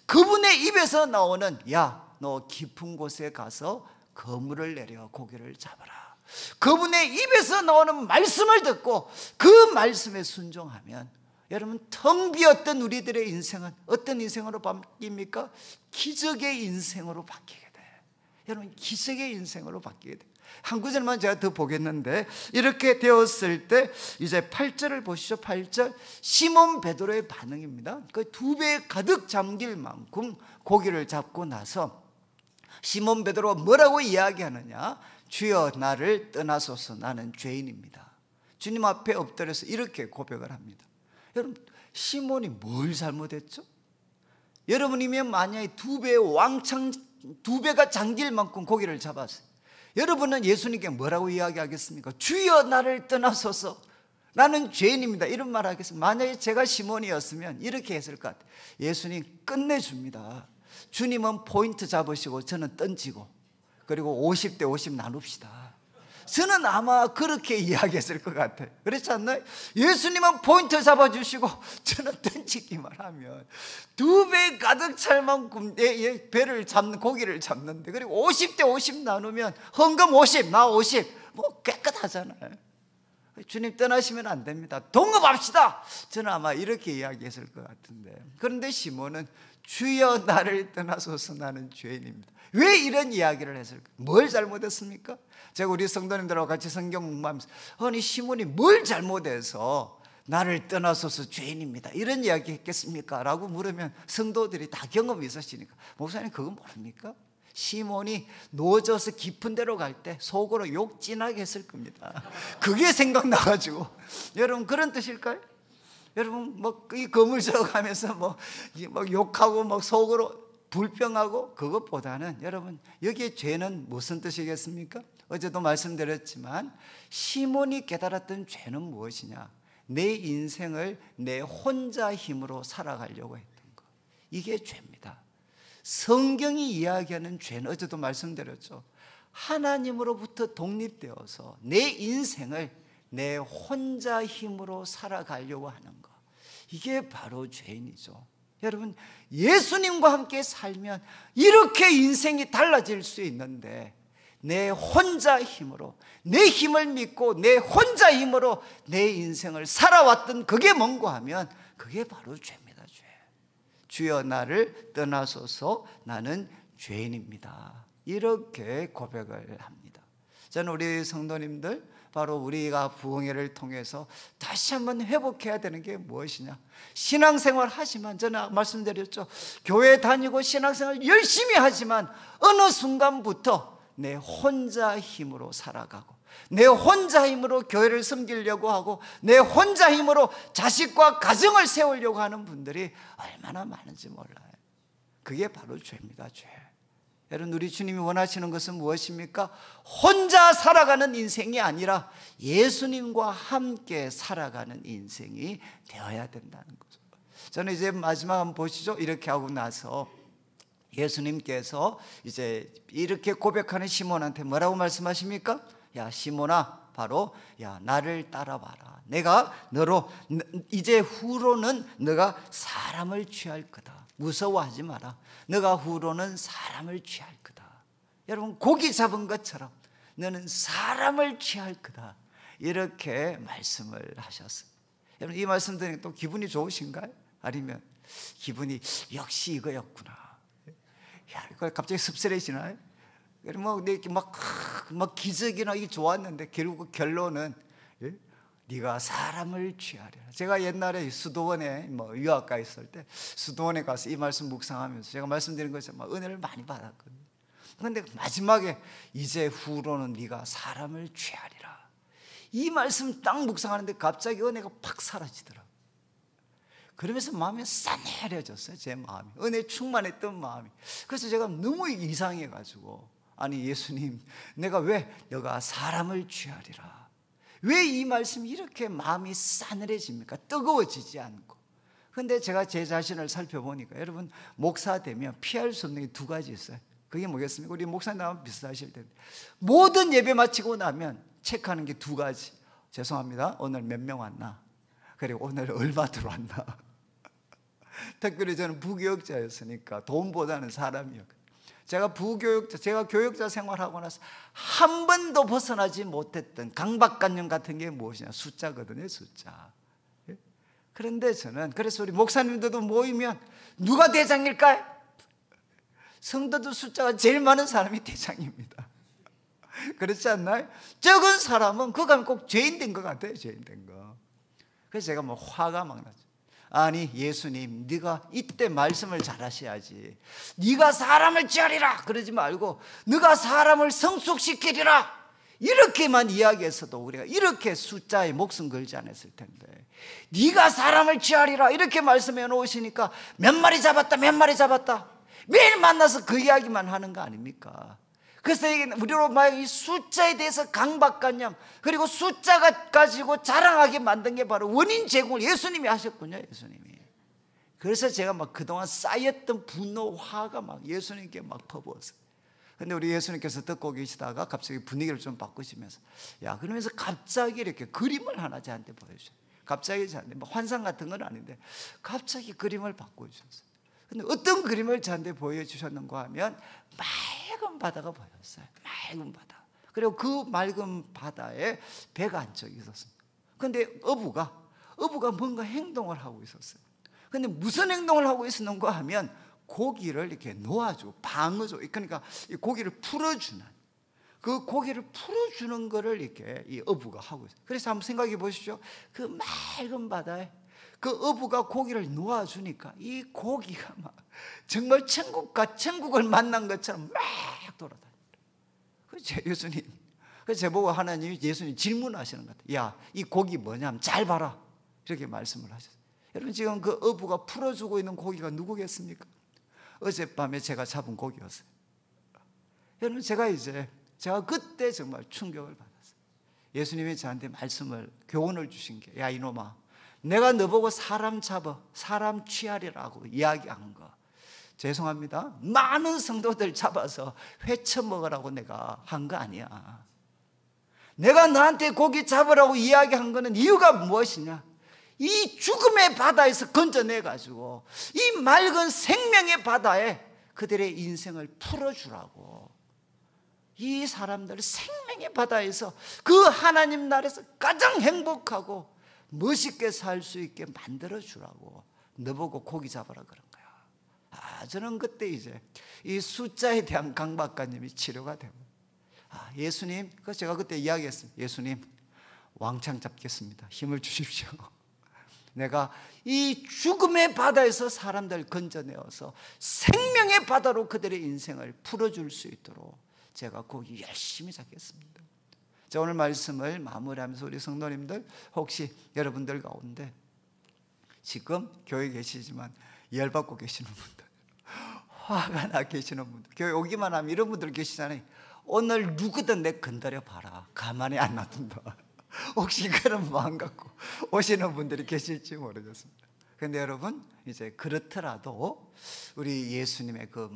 그분의 입에서 나오는 야, 너 깊은 곳에 가서 그물을 내려 고기를 잡아라, 그분의 입에서 나오는 말씀을 듣고 그 말씀에 순종하면, 여러분 텅 비었던 우리들의 인생은 어떤 인생으로 바뀝니까? 기적의 인생으로 바뀌게 돼요. 여러분 기적의 인생으로 바뀌게 돼요. 한 구절만 제가 더 보겠는데, 이렇게 되었을 때 이제 8절을 보시죠. 8절, 시몬 베드로의 반응입니다. 그 2배 가득 잠길 만큼 고기를 잡고 나서 시몬 베드로가 뭐라고 이야기하느냐? 주여 나를 떠나소서, 나는 죄인입니다. 주님 앞에 엎드려서 이렇게 고백을 합니다. 여러분 시몬이 뭘 잘못했죠? 여러분이면 만약에 2배가 잠길 만큼 고기를 잡았어요. 여러분은 예수님께 뭐라고 이야기하겠습니까? 주여 나를 떠나소서, 나는 죄인입니다, 이런 말 하겠습니다. 만약에 제가 시몬이었으면 이렇게 했을 것 같아요. 예수님 끝내줍니다. 주님은 포인트 잡으시고 저는 던지고, 그리고 50대 50 나눕시다. 저는 아마 그렇게 이야기했을 것 같아요. 그렇지 않나요? 예수님은 포인트 잡아주시고 저는 던지기만 하면 2배 가득 찰 만큼 배를 잡는, 고기를 잡는데, 그리고 50대 50 나누면 헌금 50, 나 50, 뭐 깨끗하잖아요. 주님 떠나시면 안 됩니다, 동업합시다. 저는 아마 이렇게 이야기했을 것 같은데, 그런데 시몬은 주여 나를 떠나소서, 나는 죄인입니다. 왜 이런 이야기를 했을까? 뭘 잘못했습니까? 제가 우리 성도님들하고 같이 성경 공부하면서, 아니 시몬이 뭘 잘못해서 나를 떠나소서 죄인입니다 이런 이야기 했겠습니까? 라고 물으면 성도들이 다 경험이 있으시니까, 목사님 그거 모릅니까? 시몬이 노져서 깊은 데로 갈 때 속으로 욕 진하게 했을 겁니다. 그게 생각나가지고. 여러분 그런 뜻일까요? 여러분 이 거물 들어가면서 뭐 욕하고 막 속으로 불평하고, 그것보다는 여러분 여기에 죄는 무슨 뜻이겠습니까? 어제도 말씀드렸지만 시몬이 깨달았던 죄는 무엇이냐? 내 인생을 내 혼자 힘으로 살아가려고 했던 것, 이게 죄입니다. 성경이 이야기하는 죄는, 어제도 말씀드렸죠, 하나님으로부터 독립되어서 내 인생을 내 혼자 힘으로 살아가려고 하는 것, 이게 바로 죄인이죠. 여러분 예수님과 함께 살면 이렇게 인생이 달라질 수 있는데, 내 혼자 힘으로, 내 힘을 믿고 내 혼자 힘으로 내 인생을 살아왔던 그게 뭔가 하면 그게 바로 죄입니다. 죄. 주여 나를 떠나소서, 나는 죄인입니다, 이렇게 고백을 합니다. 저는 우리 성도님들, 바로 우리가 부흥회를 통해서 다시 한번 회복해야 되는 게 무엇이냐? 신앙생활 하지만, 저는 말씀드렸죠, 교회 다니고 신앙생활 열심히 하지만 어느 순간부터 내 혼자 힘으로 살아가고, 내 혼자 힘으로 교회를 섬기려고 하고, 내 혼자 힘으로 자식과 가정을 세우려고 하는 분들이 얼마나 많은지 몰라요. 그게 바로 죄입니다. 죄. 여러분 우리 주님이 원하시는 것은 무엇입니까? 혼자 살아가는 인생이 아니라 예수님과 함께 살아가는 인생이 되어야 된다는 거죠. 저는 이제 마지막 한번 보시죠. 이렇게 하고 나서 예수님께서 이제 이렇게 고백하는 시몬한테 뭐라고 말씀하십니까? 야 시몬아, 바로 야 나를 따라와라. 내가 너로 이제 후로는 너가 사람을 취할 거다. 무서워하지 마라. 너가 후로는 사람을 취할 거다. 여러분 고기 잡은 것처럼 너는 사람을 취할 거다, 이렇게 말씀을 하셨어요. 여러분 이 말씀 들으니까 또 기분이 좋으신가요? 아니면 기분이 역시 이거였구나, 야 이거 갑자기 씁쓸해지나요? 뭐 이렇게 막 기적이나 이게 좋았는데 결국 결론은 네가 사람을 취하리라. 제가 옛날에 수도원에 유학가 있을 때 수도원에 가서 이 말씀 묵상하면서 제가 말씀드린 것처럼 은혜를 많이 받았거든요. 그런데 마지막에 이제 후로는 네가 사람을 취하리라, 이 말씀 딱 묵상하는데 갑자기 은혜가 팍 사라지더라고요. 그러면서 마음이 싸늘해졌어요. 제 마음이, 은혜 충만했던 마음이. 그래서 제가 너무 이상해가지고, 아니 예수님, 내가 왜 너가 사람을 취하리라, 왜 이 말씀이 이렇게 마음이 싸늘해집니까? 뜨거워지지 않고. 그런데 제가 제 자신을 살펴보니까 여러분 목사 되면 피할 수 없는 게 두 가지 있어요. 그게 뭐겠습니까? 우리 목사님하고 비슷하실 텐데 모든 예배 마치고 나면 체크하는 게 두 가지. 죄송합니다, 오늘 몇 명 왔나, 그리고 오늘 얼마 들어왔나. 특별히 저는 부교육자였으니까 돈보다는 사람이었거든요. 제가 교육자 생활하고 나서 한 번도 벗어나지 못했던 강박관념 같은 게 무엇이냐, 숫자거든요, 숫자. 그런데 그래서 우리 목사님들도 모이면 누가 대장일까요? 성도들 숫자가 제일 많은 사람이 대장입니다. 그렇지 않나요? 적은 사람은 그거 가면 꼭 죄인 된 것 같아요, 죄인 된 거. 그래서 제가 화가 막 나죠. 아니 예수님, 네가 이때 말씀을 잘 하셔야지. 네가 사람을 취하리라 그러지 말고 네가 사람을 성숙시키리라, 이렇게만 이야기했어도 우리가 이렇게 숫자에 목숨 걸지 않았을 텐데, 네가 사람을 취하리라 이렇게 말씀해 놓으시니까 몇 마리 잡았다, 몇 마리 잡았다, 매일 만나서 그 이야기만 하는 거 아닙니까? 그래서 우리로 말하면 이 숫자에 대해서 강박관념, 그리고 숫자가 가지고 자랑하게 만든 게 바로 원인 제공을 예수님이 하셨군요, 예수님이. 그래서 제가 그동안 쌓였던 분노, 화가 예수님께 퍼부었어요. 근데 우리 예수님께서 듣고 계시다가 갑자기 분위기를 좀 바꾸시면서, 그러면서 갑자기 이렇게 그림을 하나 저한테 보여주셨어요. 갑자기 저한테 환상 같은 건 아닌데 갑자기 그림을 바꿔주셨어요. 근데 어떤 그림을 저한테 보여주셨는가 하면 맑은 바다가 보였어요. 맑은 바다. 그리고 그 맑은 바다에 배가 한척 있었습니다. 그런데 어부가 뭔가 행동을 하고 있었어요. 그런데 무슨 행동을 하고 있었는가 하면 고기를 이렇게 놓아주고 방어줘, 그러니까 이 고기를 풀어주는, 그 고기를 풀어주는 거를 이렇게 이 어부가 하고 있어요. 그래서 한번 생각해 보십시오. 그 맑은 바다에 그 어부가 고기를 놓아주니까 이 고기가 정말 천국을 만난 것처럼 막 돌아다녀요. 그래서 예수님, 그래서 제보고 하나님이 예수님 질문하시는 것 같아요. 야, 이 고기 뭐냐면 잘 봐라, 이렇게 말씀을 하셨어요. 여러분 지금 그 어부가 풀어주고 있는 고기가 누구겠습니까? 어젯밤에 제가 잡은 고기였어요. 여러분 제가 그때 정말 충격을 받았어요. 예수님이 저한테 교훈을 주신 게, 야 이놈아, 내가 너보고 사람 취하리라고 이야기한 거, 죄송합니다, 많은 성도들 잡아서 회쳐 먹으라고 내가 한 거 아니야. 내가 너한테 고기 잡으라고 이야기한 거는 이유가 무엇이냐, 이 죽음의 바다에서 건져내가지고 이 맑은 생명의 바다에 그들의 인생을 풀어주라고. 이 사람들 생명의 바다에서 그 하나님 나라에서 가장 행복하고 멋있게 살 수 있게 만들어주라고 너보고 고기 잡아라 그런 거야. 저는 그때 이 숫자에 대한 강박관념이 치료가 되고, 예수님, 그래서 제가 그때 이야기했습니다. 예수님, 왕창 잡겠습니다. 힘을 주십시오. 내가 이 죽음의 바다에서 사람들 건져내어서 생명의 바다로 그들의 인생을 풀어줄 수 있도록 제가 고기 열심히 잡겠습니다. 자, 오늘 말씀을 마무리하면서 우리 성도님들, 혹시 여러분들 가운데 지금 교회에 계시지만 열받고 계시는 분들, 화가 나 계시는 분들, 교회 오기만 하면 이런 분들 계시잖아요. 오늘 누구든 내 건드려 봐라, 가만히 안 놔둔다. 혹시 그런 마음 갖고 오시는 분들이 계실지 모르겠습니다. 그런데 여러분, 그렇더라도 우리 예수님의 그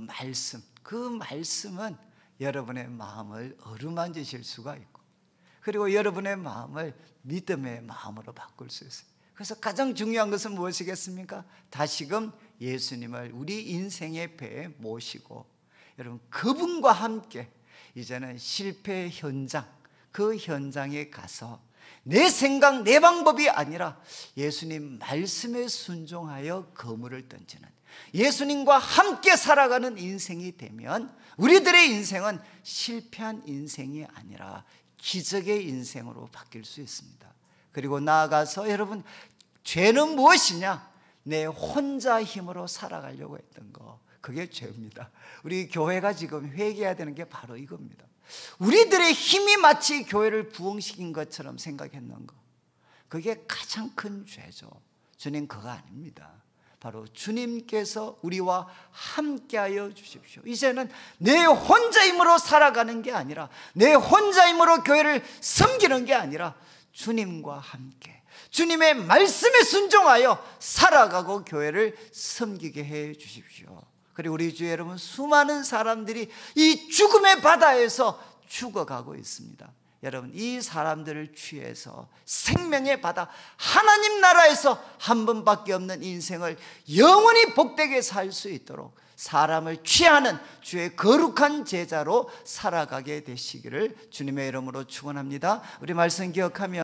말씀은 여러분의 마음을 어루만지실 수가 있고, 그리고 여러분의 마음을 믿음의 마음으로 바꿀 수 있어요. 그래서 가장 중요한 것은 무엇이겠습니까? 다시금 예수님을 우리 인생의 배에 모시고 여러분 그분과 함께 이제는 실패 현장, 그 현장에 가서 내 생각, 내 방법이 아니라 예수님 말씀에 순종하여 거물을 던지는, 예수님과 함께 살아가는 인생이 되면 우리들의 인생은 실패한 인생이 아니라 기적의 인생으로 바뀔 수 있습니다. 그리고 나아가서 여러분, 죄는 무엇이냐? 내 혼자 힘으로 살아가려고 했던 거, 그게 죄입니다. 우리 교회가 지금 회개해야 되는 게 바로 이겁니다. 우리들의 힘이 마치 교회를 부흥시킨 것처럼 생각했는 거, 그게 가장 큰 죄죠. 주님 그거 아닙니다. 바로 주님께서 우리와 함께하여 주십시오. 이제는 내 혼자 힘으로 살아가는 게 아니라, 내 혼자 힘으로 교회를 섬기는 게 아니라 주님과 함께 주님의 말씀에 순종하여 살아가고 교회를 섬기게 해 주십시오. 그리고 우리 주 여러분, 수많은 사람들이 이 죽음의 바다에서 죽어가고 있습니다. 여러분, 이 사람들을 취해서 생명의 바다, 하나님 나라에서 한 번밖에 없는 인생을 영원히 복되게 살 수 있도록 사람을 취하는 주의 거룩한 제자로 살아가게 되시기를 주님의 이름으로 축원합니다. 우리 말씀 기억하며